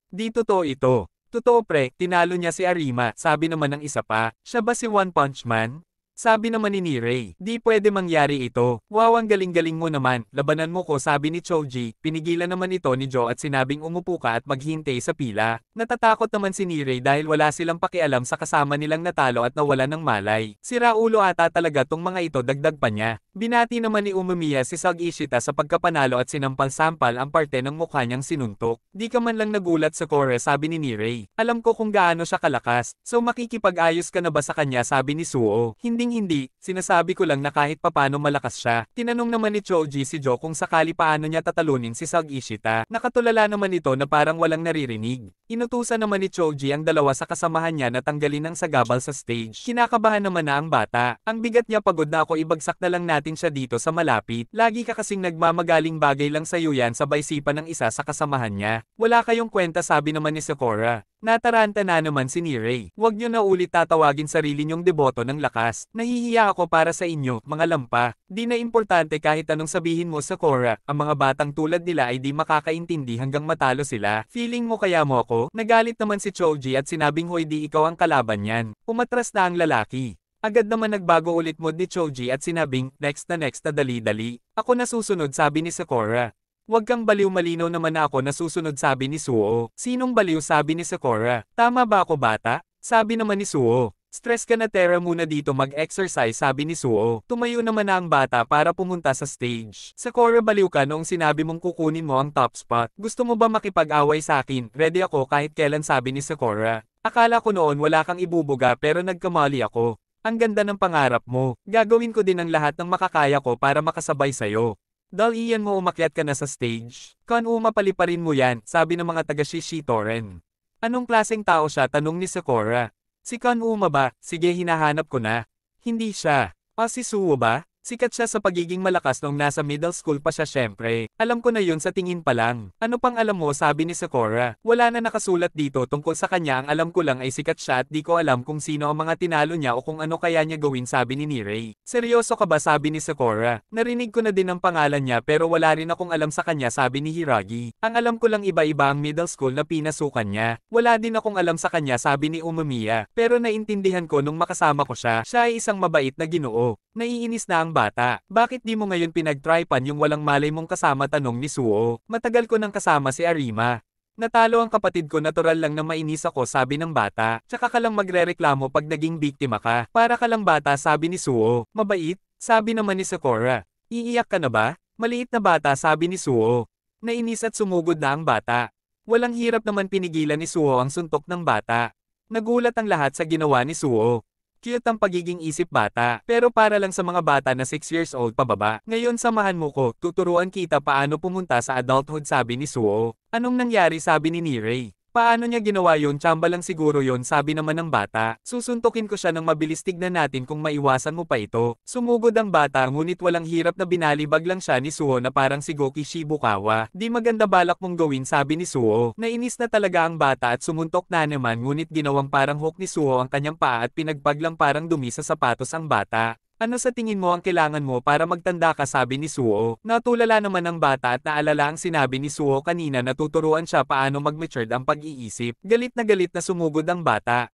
Di totoo ito. Totoo pre, tinalo niya si Arima, sabi naman ng isa pa. Siya ba si One Punch Man? Sabi naman ni Nirei, di pwede mangyari ito. Wow, ang galing-galing mo naman, labanan mo ko, sabi ni Choji. Pinigilan naman ito ni Joe at sinabing umupo ka at maghintay sa pila. Natatakot naman si Nirei dahil wala silang pakialam sa kasama nilang natalo at nawala ng malay. Sira ulo ata talaga tong mga ito, dagdag pa niya. Binati naman ni Umamiya si Sag Ishita sa pagkapanalo at sinampal-sampal ang parte ng mukha niyang sinuntok. Di ka man lang nagulat sa Kore, sabi ni Nirei. Alam ko kung gaano siya kalakas, so makikipag-ayos ka na ba sa kanya, sabi ni Suo. Hindi, sinasabi ko lang na kahit papano malakas siya. Tinanong naman ni Choji si Joe kung sakali paano niya tatalunin si Sag Ishita. Nakatulala naman ito na parang walang naririnig. Inutusan naman ni Choji ang dalawa sa kasamahan niya na tanggalin ang sagabal sa stage. Kinakabahan naman na ang bata. Ang bigat niya, pagod na ako, ibagsak na lang natin siya dito sa malapit. Lagi ka kasing nagmamagaling, bagay lang sa'yo yan, sabay sipa ng isa sa kasamahan niya. Wala kayong kwenta, sabi naman ni Sakura. Nataranta na naman si Nirei. Huwag niyo na ulit tatawagin sarili niyong deboto ng lakas. Nahihiya ako para sa inyo, mga lampa. Di na importante kahit anong sabihin mo, Sakura. Ang mga batang tulad nila ay di makakaintindi hanggang matalo sila. Feeling mo kaya mo ako? Nagalit naman si Choji at sinabing hoy, di ikaw ang kalaban niyan. Umatras na ang lalaki. Agad naman nagbago ulit mood ni Choji at sinabing, next na dali-dali. Ako nasusunod sabi ni Sakura. Huwag kang baliw malinaw naman na ako nasusunod sabi ni Suo. Sinong baliw sabi ni Sakura. Tama ba ako bata? Sabi naman ni Suo. Stress ka na Tera muna dito mag-exercise sabi ni Suo. Tumayo naman na ang bata para pumunta sa stage. Sakura baliw ka noong sinabi mong kukunin mo ang top spot. Gusto mo ba makipag-away sa akin? Ready ako kahit kailan sabi ni Sakura. Akala ko noon wala kang ibubuga pero nagkamali ako. Ang ganda ng pangarap mo. Gagawin ko din ang lahat ng makakaya ko para makasabay sa'yo. Dahil iyan mo umakyat ka na sa stage. Kanuma paliparin mo yan, sabi ng mga taga-Shishitoren. Anong klaseng tao siya? Tanong ni Sakura. Si Kanuma ba? Sige hinahanap ko na. Hindi siya. Si Suo ba? Sikat siya sa pagiging malakas nung nasa middle school pa siya syempre. Alam ko na yun sa tingin pa lang. Ano pang alam mo sabi ni Sakura. Wala na nakasulat dito tungkol sa kanya ang alam ko lang ay sikat siya at di ko alam kung sino ang mga tinalo niya o kung ano kaya niya gawin sabi ni Nirei. Seryoso ka ba sabi ni Sakura. Narinig ko na din ang pangalan niya pero wala rin akong alam sa kanya sabi ni Hiragi. Ang alam ko lang iba-iba ang middle school na pinasukan niya. Wala din akong alam sa kanya sabi ni Umamiya. Pero naintindihan ko nung makasama ko siya. Siya ay isang mabait na Ginoo. Naiinis na ang bata. Bakit di mo ngayon pinag-tripan yung walang malay mong kasama tanong ni Suo? Matagal ko nang kasama si Arima. Natalo ang kapatid ko natural lang na mainis ako sabi ng bata. Tsaka ka lang magrereklamo pag naging biktima ka. Para ka lang bata sabi ni Suo. Mabait? Sabi naman ni Sakura. Iiyak ka na ba? Maliit na bata sabi ni Suo. Nainis at sumugod na ang bata. Walang hirap naman pinigilan ni Suo ang suntok ng bata. Nagulat ang lahat sa ginawa ni Suo. Cute ang pagiging isip bata, pero para lang sa mga bata na 6 years old pababa. Ngayon samahan mo ko, tuturuan kita paano pumunta sa adulthood sabi ni Suo. Anong nangyari sabi ni Nirei? Paano niya ginawa yun? Tsamba lang siguro yun sabi naman ng bata. Susuntukin ko siya ng mabilis tignan natin kung maiwasan mo pa ito. Sumugod ang bata ngunit walang hirap na binalibag lang siya ni Suo na parang si Goki Shibukawa. Di maganda balak mong gawin sabi ni Suo. Nainis na talaga ang bata at sumuntok na naman ngunit ginawang parang hook ni Suo ang kanyang paa at pinagpaglang parang dumi sa sapatos ang bata. Ano sa tingin mo ang kailangan mo para magtanda ka sabi ni Suo? Natulala naman ang bata at naalala ang sinabi ni Suo kanina na tuturuan siya paano mag-matured ang pag-iisip. Galit na sumugod ang bata.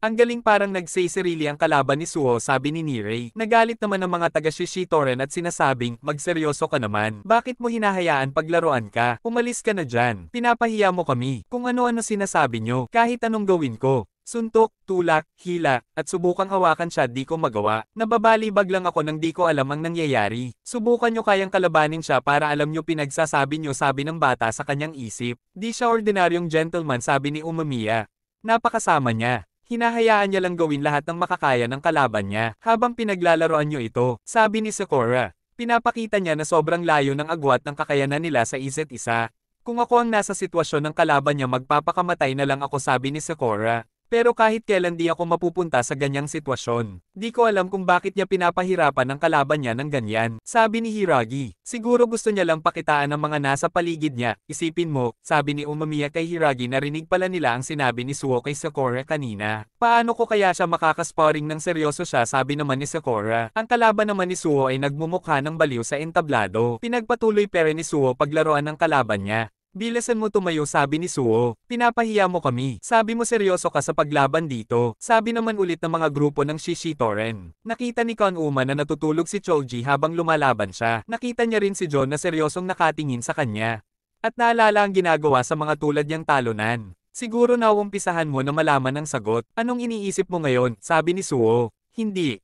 Ang galing parang nagsay sarili ang kalaban ni Suo sabi ni Nirei. Nagalit naman ang mga taga-Shishitoren at sinasabing, magseryoso ka naman. Bakit mo hinahayaan paglaruan ka? Umalis ka na dyan. Pinapahiya mo kami. Kung ano-ano sinasabi nyo, kahit anong gawin ko. Suntok, tulak, hila, at subukang hawakan siya di ko magawa. Nababalibag lang ako nang di ko alam ang nangyayari. Subukan nyo kayang kalabanin siya para alam nyo pinagsasabi nyo sabi ng bata sa kanyang isip. Di siya ordinaryong gentleman sabi ni Umamiya. Napakasama niya. Hinahayaan niya lang gawin lahat ng makakaya ng kalaban niya habang pinaglalaroan nyo ito, sabi ni Sakura. Pinapakita niya na sobrang layo ng agwat ng kakayanan nila sa isa't isa. Kung ako ang nasa sitwasyon ng kalaban niya magpapakamatay na lang ako sabi ni Sakura. Pero kahit kailan di ako mapupunta sa ganyang sitwasyon. Di ko alam kung bakit niya pinapahirapan ang kalaban niya ng ganyan. Sabi ni Hiragi. Siguro gusto niya lang pakitaan ng mga nasa paligid niya. Isipin mo, sabi ni Umamiya kay Hiragi narinig pala nila ang sinabi ni Suo kay Sakura kanina. Paano ko kaya siya makakasparing ng seryoso siya sabi naman ni Sakura. Ang kalaban naman ni Suo ay nagmumukha ng baliw sa entablado. Pinagpatuloy pero ni Suo paglaruan ng kalaban niya. Bilisan mo tumayo sabi ni Suo. Pinapahiya mo kami. Sabi mo seryoso ka sa paglaban dito. Sabi naman ulit ng mga grupo ng Shishitoren. Nakita ni Kanuma na natutulog si Choji habang lumalaban siya. Nakita niya rin si John na seryosong nakatingin sa kanya. At naalala ang ginagawa sa mga tulad niyang talunan. Siguro nauumpisahan mo na malaman ang sagot. Anong iniisip mo ngayon? Sabi ni Suo. Hindi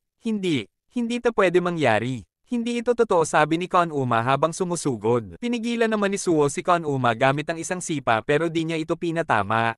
ito pwede mangyari. Hindi ito totoo sabi ni Kanuma habang sumusugod. Pinigilan naman ni Suo si Kanuma gamit ang isang sipa pero di niya ito pinatama.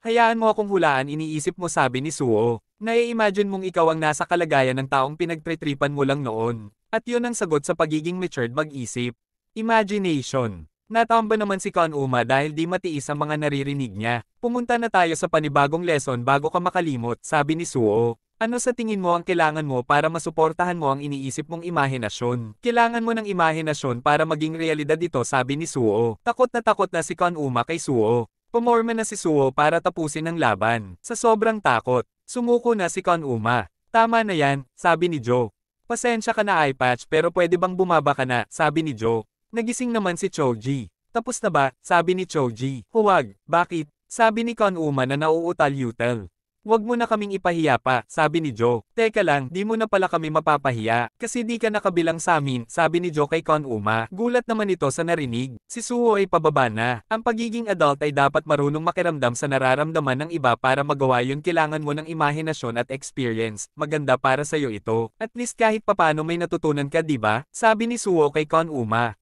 Hayaan mo akong hulaan iniisip mo sabi ni Suo. Nai-imagine mong ikaw ang nasa kalagayan ng taong pinagtritripan mo lang noon. At yun ang sagot sa pagiging matured mag-isip. Imagination. Natamba naman si Kanuma dahil di matiis ang mga naririnig niya. Pumunta na tayo sa panibagong lesson bago ka makalimot sabi ni Suo. Ano sa tingin mo ang kailangan mo para masuportahan mo ang iniisip mong imahinasyon? Kailangan mo ng imahinasyon para maging realidad ito sabi ni Suo. Takot na si Kanuma kay Suo. Pumorma na si Suo para tapusin ang laban. Sa sobrang takot, sumuko na si Kanuma. Tama na yan, sabi ni Joe. Pasensya ka na eye patch pero pwede bang bumaba ka na, sabi ni Joe. Nagising naman si Choji. Tapos na ba, sabi ni Choji. Huwag, bakit? Sabi ni Kanuma na nauutal-utal. Wag mo na kaming ipahiya pa, sabi ni Joe. Teka lang, di mo na pala kami mapapahiya, kasi di ka nakabilang sa amin, sabi ni Joe kay Konuma. Gulat naman ito sa narinig. Si Suho ay pababa na. Ang pagiging adult ay dapat marunong makiramdam sa nararamdaman ng iba para magawa yun. Kailangan mo ng imahinasyon at experience. Maganda para sa'yo ito. At least kahit papano may natutunan ka, di ba? Sabi ni Suho kay Konuma.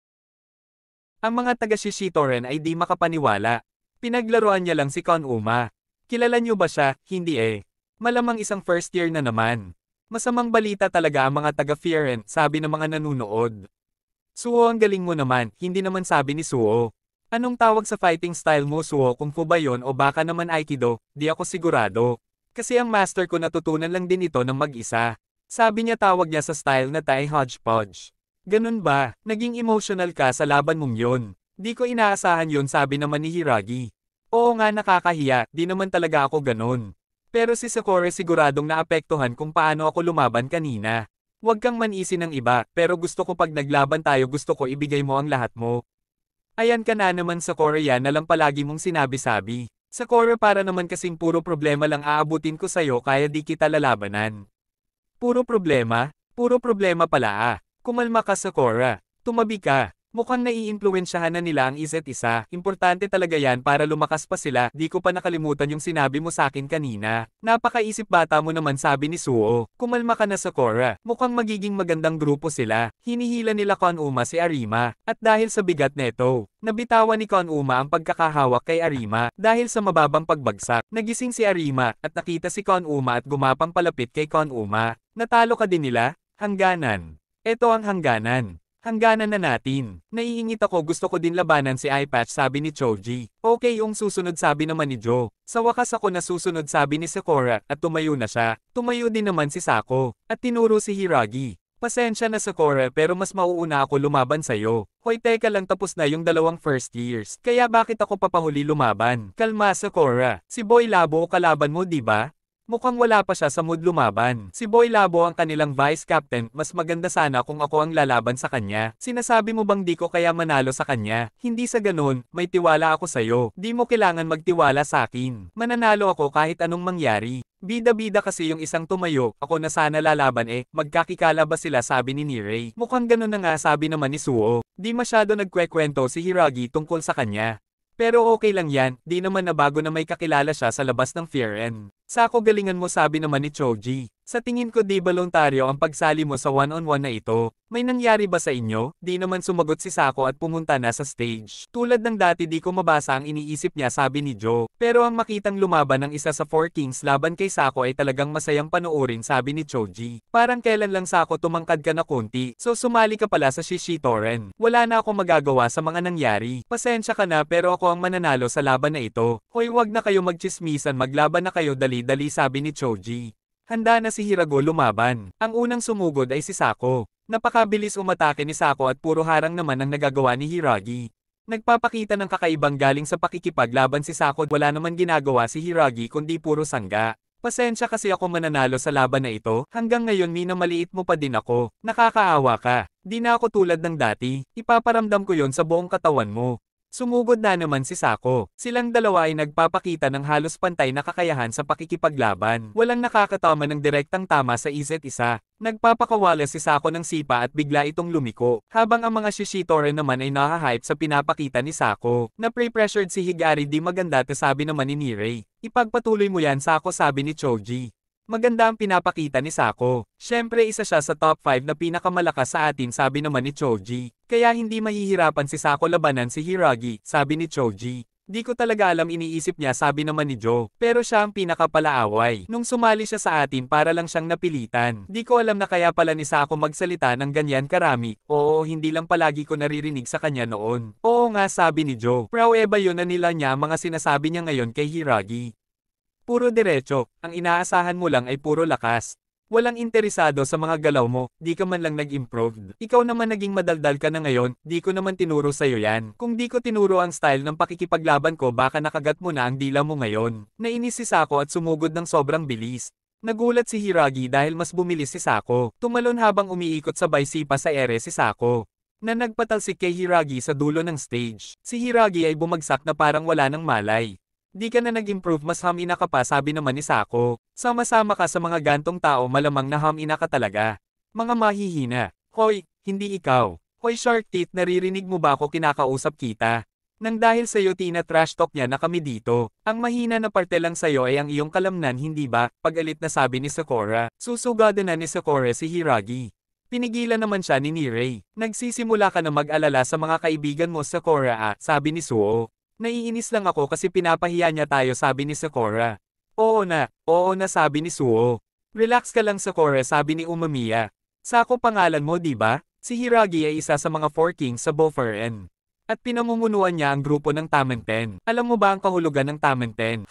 Ang mga taga-Shishitoren ay di makapaniwala. Pinaglaruan niya lang si Konuma. Kilala niyo ba siya? Hindi eh. Malamang isang first year na naman. Masamang balita talaga ang mga taga-Fieren, sabi ng mga nanunood. Suho, ang galing mo naman, hindi naman, sabi ni Suho. Anong tawag sa fighting style mo, Suho? Kung fu ba yun o baka naman Aikido? Di ako sigurado. Kasi ang master ko natutunan lang din ito ng mag-isa. Sabi niya tawag niya sa style na Tai Hodgepodge. Ganun ba? Naging emotional ka sa laban mong yun. Di ko inaasahan yun, sabi naman ni Hiragi. Oo nga, nakakahiya, di naman talaga ako ganun. Pero si Sakura siguradong naapektuhan kung paano ako lumaban kanina. Huwag kang manisi ng iba, pero gusto ko pag naglaban tayo gusto ko ibigay mo ang lahat mo. Ayan ka na naman, Sakura, yan na lang palagi mong sinabi-sabi. Sakura, para naman kasing puro problema lang aabutin ko sa'yo kaya di kita lalabanan. Puro problema? Puro problema pala ah. Kumalma ka, Sakura. Tumabi ka. Mukhang naiimpluwensyahan na nila ang isa't isa. Importante talaga yan para lumakas pa sila. Di ko pa nakalimutan yung sinabi mo sa akin kanina. Napakaisip bata mo naman, sabi ni Suho. Kumalma ka na, Sakura. Mukhang magiging magandang grupo sila. Hinihila nila Konuma si Arima. At dahil sa bigat neto, nabitawan ni Konuma ang pagkakahawak kay Arima. Dahil sa mababang pagbagsak, nagising si Arima at nakita si Konuma at gumapang palapit kay Konuma. Natalo ka din nila? Hangganan. Ito ang hangganan. Hangganan na natin. Naiingit ako, gusto ko din labanan si Eyepatch, sabi ni Choji. Okay, yung susunod, sabi naman ni Joe. Sa wakas ako na susunod, sabi ni Sakura, at tumayo na siya. Tumayo din naman si Sako. At tinuro si Hiragi. Pasensya na, Sakura, pero mas mauuna ako lumaban sa'yo. Hoy, teka lang, tapos na yung dalawang first years. Kaya bakit ako papahuli lumaban? Kalma, Sakura. Si Boy Labo kalaban mo, di ba? Mukhang wala pa siya sa mood lumaban. Si Boy Labo ang kanilang vice captain, mas maganda sana kung ako ang lalaban sa kanya. Sinasabi mo bang di ko kaya manalo sa kanya? Hindi sa ganun, may tiwala ako sa'yo. Di mo kailangan magtiwala sa akin. Mananalo ako kahit anong mangyari. Bida-bida kasi yung isang tumayo, ako na sana lalaban magkakikala ba sila, sabi ni Nirei. Mukhang ganun na nga, sabi naman ni Suho. Di masyado nagkwekwento si Hiragi tungkol sa kanya. Pero okay lang yan, di naman na bago na may kakilala siya sa labas ng Fieren. Sako, galingan mo, sabi naman ni Choji. Sa tingin ko di voluntaryo ang pagsali mo sa one-on-one na ito. May nangyari ba sa inyo? Di naman sumagot si Sako at pumunta na sa stage. Tulad ng dati, di ko mabasa ang iniisip niya, sabi ni Joe. Pero ang makitang lumaban ng isa sa Four Kings laban kay Sako ay talagang masayang panoorin, sabi ni Choji. Parang kailan lang, Sako, tumangkad ka na konti. So sumali ka pala sa Shishitoren. Wala na akong magagawa sa mga nangyari. Pasensya ka na, pero ako ang mananalo sa laban na ito. Hoy, wag na kayo magchismisan, maglaban na kayo dali-dali, sabi ni Choji. Handa na si Hirago lumaban. Ang unang sumugod ay si Sako. Napakabilis umatake ni Sako at puro harang naman ang nagagawa ni Hiragi. Nagpapakita ng kakaibang galing sa pakikipaglaban si Sako. Wala naman ginagawa si Hiragi kundi puro sangga. Pasensya kasi ako mananalo sa laban na ito. Hanggang ngayon minamaliit mo pa din ako. Nakakaawa ka. Di na ako tulad ng dati. Ipaparamdam ko yon sa buong katawan mo. Sumugod na naman si Sako. Silang dalawa ay nagpapakita ng halos pantay na kakayahan sa pakikipaglaban. Walang nakakatama ng direktang tama sa isa't isa. Nagpapakawala si Sako ng sipa at bigla itong lumiko. Habang ang mga Shishitoren naman ay nahahype sa pinapakita ni Sako. Na-pre-pressured si Higari, di maganda, sabi naman ni Nirei. Ipagpatuloy mo yan, Sako, sabi ni Choji. Maganda ang pinapakita ni Sako. Siyempre isa siya sa top 5 na pinakamalakas sa atin, sabi naman ni Choji. Kaya hindi mahihirapan si Sako labanan si Hiragi, sabi ni Choji. Di ko talaga alam, iniisip niya, sabi naman ni Joe. Pero siya ang pinakapalaaway. Nung sumali siya sa atin para lang siyang napilitan. Di ko alam na kaya pala ni Sako magsalita ng ganyan karami. Oo, hindi lang palagi ko naririnig sa kanya noon. Oo nga, sabi ni Joe. Pruweba yun na nila niya mga sinasabi niya ngayon kay Hiragi. Puro diretso, ang inaasahan mo lang ay puro lakas. Walang interesado sa mga galaw mo, di ka man lang nag-improve. Ikaw naman naging madaldal ka na ngayon, di ko naman tinuro sa'yo yan. Kung di ko tinuro ang style ng pakikipaglaban ko, baka nakagat mo na ang dila mo ngayon. Nainis si Sako at sumugod ng sobrang bilis. Nagulat si Hiragi dahil mas bumilis si Sako. Tumalon habang umiikot sabay sipa sa ere si Sako. Na nagpatalsik kay Hiragi sa dulo ng stage. Si Hiragi ay bumagsak na parang wala ng malay. Di ka na nag-improve, mas hamina ka pa, sabi naman ni Sako. Sama-sama ka sa mga gantong tao, malamang na hamina ka talaga. Mga mahihina. Hoy, hindi ikaw. Hoy Shark Teeth, naririnig mo ba ako kinakausap kita? Nang dahil sa'yo tina-trash talk niya na kami dito. Ang mahina na parte lang sa'yo ay ang iyong kalamnan, hindi ba? Pag-alit na sabi ni Sakura. Susugado na ni Sakura si Hiragi. Pinigilan naman siya ni Nirei. Nagsisimula ka na mag-alala sa mga kaibigan mo, Sakura, sabi ni Suo. Naiinis lang ako kasi pinapahiya niya tayo, sabi ni Sakura. Oo na, sabi ni Suo. Relax ka lang, Sakura, sabi ni Umamiya. Sako pangalan mo, di ba? Si Hiragi ay isa sa mga 4 kings sa Boferen. At pinamumunuan niya ang grupo ng Tamenten. Alam mo ba ang kahulugan ng Tamenten?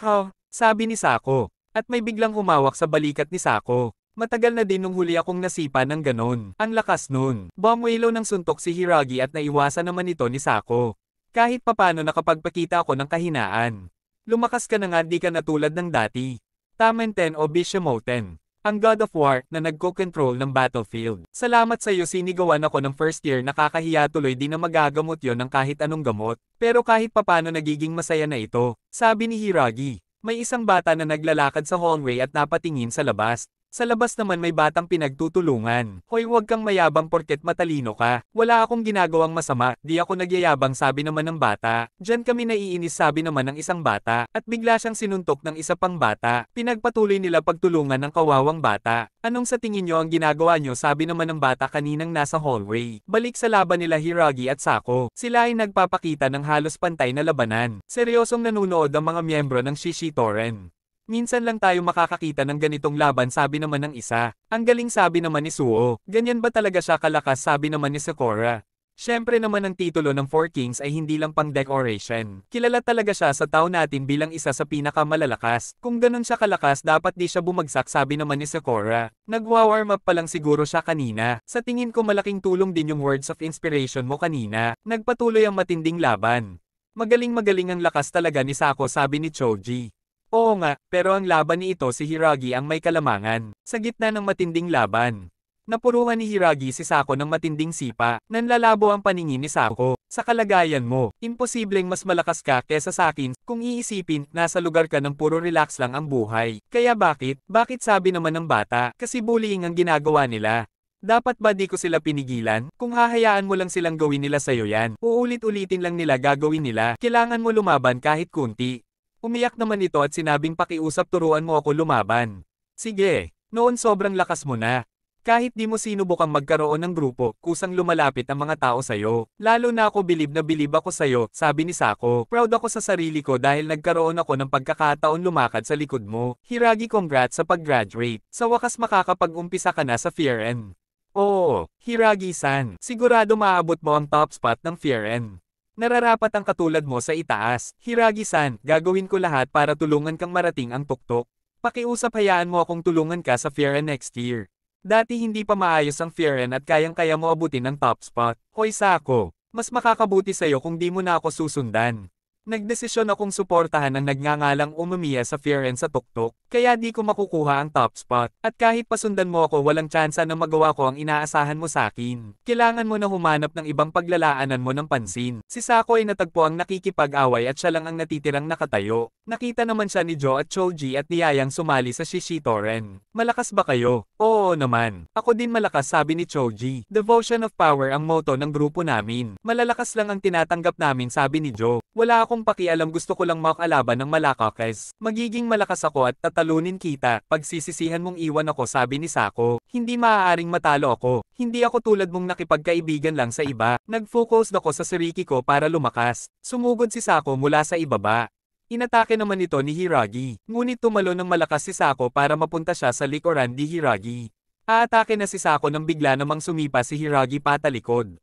Sabi ni Sako. At may biglang humawak sa balikat ni Sako. Matagal na din nung huli akong nasipa ng ganon. Ang lakas nun. Bumwelo ng suntok si Hiragi at naiwasan naman ito ni Sako. Kahit papano nakapagpakita ako ng kahinaan. Lumakas ka na nga, di ka na tulad ng dati. Tamenten o Bishamoten. Ang God of War na nagko-control ng battlefield. Salamat sa iyo, sinigawan ako ng first year, nakakahiya tuloy, di na magagamot yon ng kahit anong gamot. Pero kahit papano nagiging masaya na ito. Sabi ni Hiragi. May isang bata na naglalakad sa hallway at napatingin sa labas. Sa labas naman may batang pinagtutulungan. Hoy, huwag kang mayabang porket matalino ka. Wala akong ginagawang masama, di ako nagyayabang, sabi naman ng bata. Diyan kami naiinis, sabi naman ng isang bata. At bigla siyang sinuntok ng isa pang bata. Pinagpatuloy nila pagtulungan ng kawawang bata. Anong sa tingin nyo ang ginagawa nyo, sabi naman ng bata kaninang nasa hallway. Balik sa laban nila Hiragi at Sako. Sila ay nagpapakita ng halos pantay na labanan. Seryosong nanunood ang mga miyembro ng Shishitoren. Minsan lang tayo makakakita ng ganitong laban, sabi naman ng isa. Ang galing, sabi naman ni Suo. Ganyan ba talaga siya kalakas, sabi naman ni Sakura. Siyempre naman ang titulo ng 4 Kings ay hindi lang pang decoration. Kilala talaga siya sa tao natin bilang isa sa pinakamalalakas. Kung ganun siya kalakas, dapat di siya bumagsak, sabi naman ni Sakura. Nagwa-warm up pa lang siguro siya kanina. Sa tingin ko malaking tulong din yung words of inspiration mo kanina. Nagpatuloy ang matinding laban. Magaling ang lakas talaga ni Sako, sabi ni Choji. Oo nga, pero ang laban ni ito si Hiragi ang may kalamangan. Sa gitna ng matinding laban, napuruhan ni Hiragi si Sako ng matinding sipa. Nanlalabo ang paningin ni Sako. Sa kalagayan mo, imposibleng mas malakas ka kesa sa akin. Kung iisipin, nasa lugar ka ng puro relax lang ang buhay. Kaya bakit? Bakit, sabi naman ng bata? Kasi bullying ang ginagawa nila. Dapat ba di ko sila pinigilan? Kung hahayaan mo lang silang gawin nila sa'yo yan, uulit-ulitin lang nila gagawin nila. Kailangan mo lumaban kahit kunti. Umiyak naman ito at sinabing, pakiusap, turuan mo ako lumaban. Sige, noon sobrang lakas mo na. Kahit di mo sinubukang magkaroon ng grupo, kusang lumalapit ang mga tao sa'yo. Lalo na ako, bilib na bilib ako sa'yo, sabi ni Sako. Proud ako sa sarili ko dahil nagkaroon ako ng pagkakataon lumakad sa likod mo. Hiragi, congrats sa pag-graduate. Sa wakas makakapag-umpisa ka na sa Fieren. Oo, Hiragi-san, sigurado maaabot mo ang top spot ng Fieren. Nararapat ang katulad mo sa itaas. Hiragi-san, gagawin ko lahat para tulungan kang marating ang tuktok. Pakiusap, hayaan mo akong tulungan ka sa Fieren next year. Dati hindi pa maayos ang Fieren at kayang-kaya mo abutin ang top spot. Hoy Sako, mas makakabuti sa'yo kung di mo na ako susundan. Nagdesisyon akong suportahan ang nagngangalang Umamiya sa Fieren sa tuktok, kaya di ko makukuha ang top spot. At kahit pasundan mo ako, walang tsansa na magawa ko ang inaasahan mo sa akin. Kailangan mo na humanap ng ibang paglalaanan mo ng pansin. Si Sako ay natagpo ang nakikipag-away at siya lang ang natitirang nakatayo. Nakita naman siya ni Jo at Choji at niyayang sumali sa Shishitoren. Malakas ba kayo? Oo naman. Ako din malakas, sabi ni Choji. Devotion of power ang motto ng grupo namin. Malalakas lang ang tinatanggap namin, sabi ni Jo. Wala akong pakialam, gusto ko lang makalaban ng malakakas. Magiging malakas ako at tatalunin kita. Pagsisisihan mong iwan ako, sabi ni Sako. Hindi maaaring matalo ako. Hindi ako tulad mong nakipagkaibigan lang sa iba. Nag-focus ako sa sarili ko para lumakas. Sumugod si Sako mula sa ibaba. Inatake naman ito ni Hiragi. Ngunit tumalo ng malakas si Sako para mapunta siya sa likuran ni Hiragi. Aatake na si Sako nang bigla namang sumipa si Hiragi patalikod.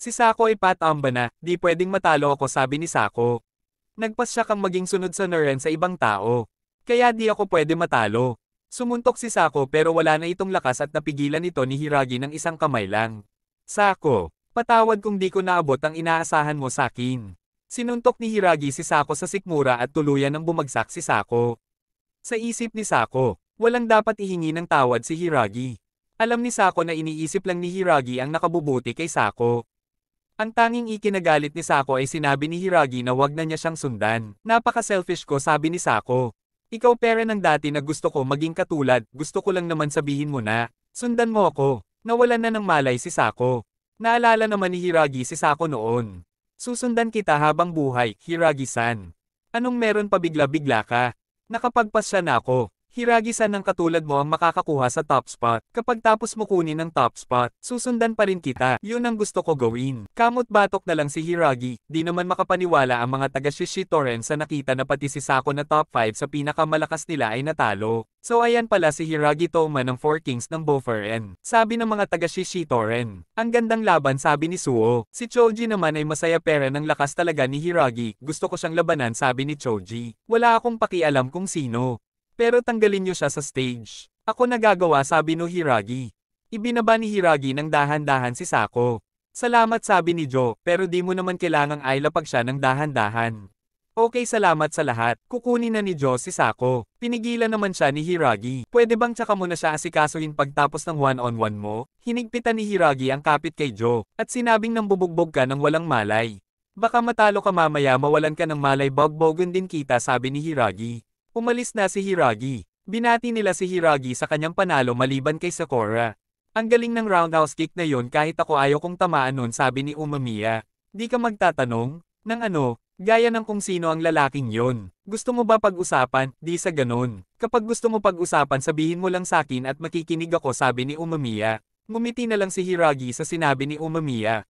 Si Sako ay patamba na, di pwedeng matalo ako, sabi ni Sako. Nagpas siya kang maging sunod sa Nuren sa ibang tao. Kaya di ako pwede matalo. Sumuntok si Sako pero wala na itong lakas at napigilan ito ni Hiragi ng isang kamay lang. Sako, patawad kung di ko naabot ang inaasahan mo sa akin. Sinuntok ni Hiragi si Sako sa sikmura at tuluyan ng bumagsak si Sako. Sa isip ni Sako, walang dapat ihingi ng tawad si Hiragi. Alam ni Sako na iniisip lang ni Hiragi ang nakabubuti kay Sako. Ang tanging ikinagalit ni Sako ay sinabi ni Hiragi na wag na niya siyang sundan. Napaka-selfish ko, sabi ni Sako. Ikaw pera ng dati na gusto ko maging katulad, gusto ko lang naman sabihin mo na, sundan mo ako. Nawalan na ng malay si Sako. Naalala naman ni Hiragi si Sako noon. Susundan kita habang buhay, Hiragi-san. Anong meron pa bigla-bigla ka? Nakapagpas siya na ako. Hiragi-san ng katulad mo ang makakakuha sa top spot. Kapag tapos mo kunin ang top spot, susundan pa rin kita. Yun ang gusto ko gawin. Kamot batok na lang si Hiragi. Di naman makapaniwala ang mga taga Shishitoren sa nakita na pati si Sako na top 5 sa pinakamalakas nila ay natalo. So ayan pala si Hiragi Toma ng 4 Kings ng Boferen. Sabi ng mga taga Shishitoren. Ang gandang laban, sabi ni Suo. Si Choji naman ay masaya, pera ng lakas talaga ni Hiragi. Gusto ko siyang labanan, sabi ni Choji. Wala akong pakialam kung sino. Pero tanggalin niyo siya sa stage. Ako nagagawa, sabi no Hiragi. Ibinaba ni Hiragi ng dahan-dahan si Sako. Salamat, sabi ni Jo, pero di mo naman kailangang ailapag siya ng dahan-dahan. Okay, salamat sa lahat. Kukunin na ni Jo si Sako. Pinigilan naman siya ni Hiragi. Pwede bang tsaka mo na siya asikasuhin pagtapos ng one-on-one mo? Hinigpitan ni Hiragi ang kapit kay Jo, at sinabing nang bubugbog ka ng walang malay. Baka matalo ka mamaya, mawalan ka ng malay, bogbogon din kita, sabi ni Hiragi. Umalis na si Hiragi. Binati nila si Hiragi sa kanyang panalo maliban kay Sakura. Ang galing ng roundhouse kick na yon, kahit ako ayaw kong tamaan nun, sabi ni Umamiya. Di ka magtatanong? Ng ano? Gaya ng kung sino ang lalaking yon. Gusto mo ba pag-usapan? Di sa ganun. Kapag gusto mo pag-usapan, sabihin mo lang sakin at makikinig ako, sabi ni Umamiya. Ngumiti na lang si Hiragi sa sinabi ni Umamiya.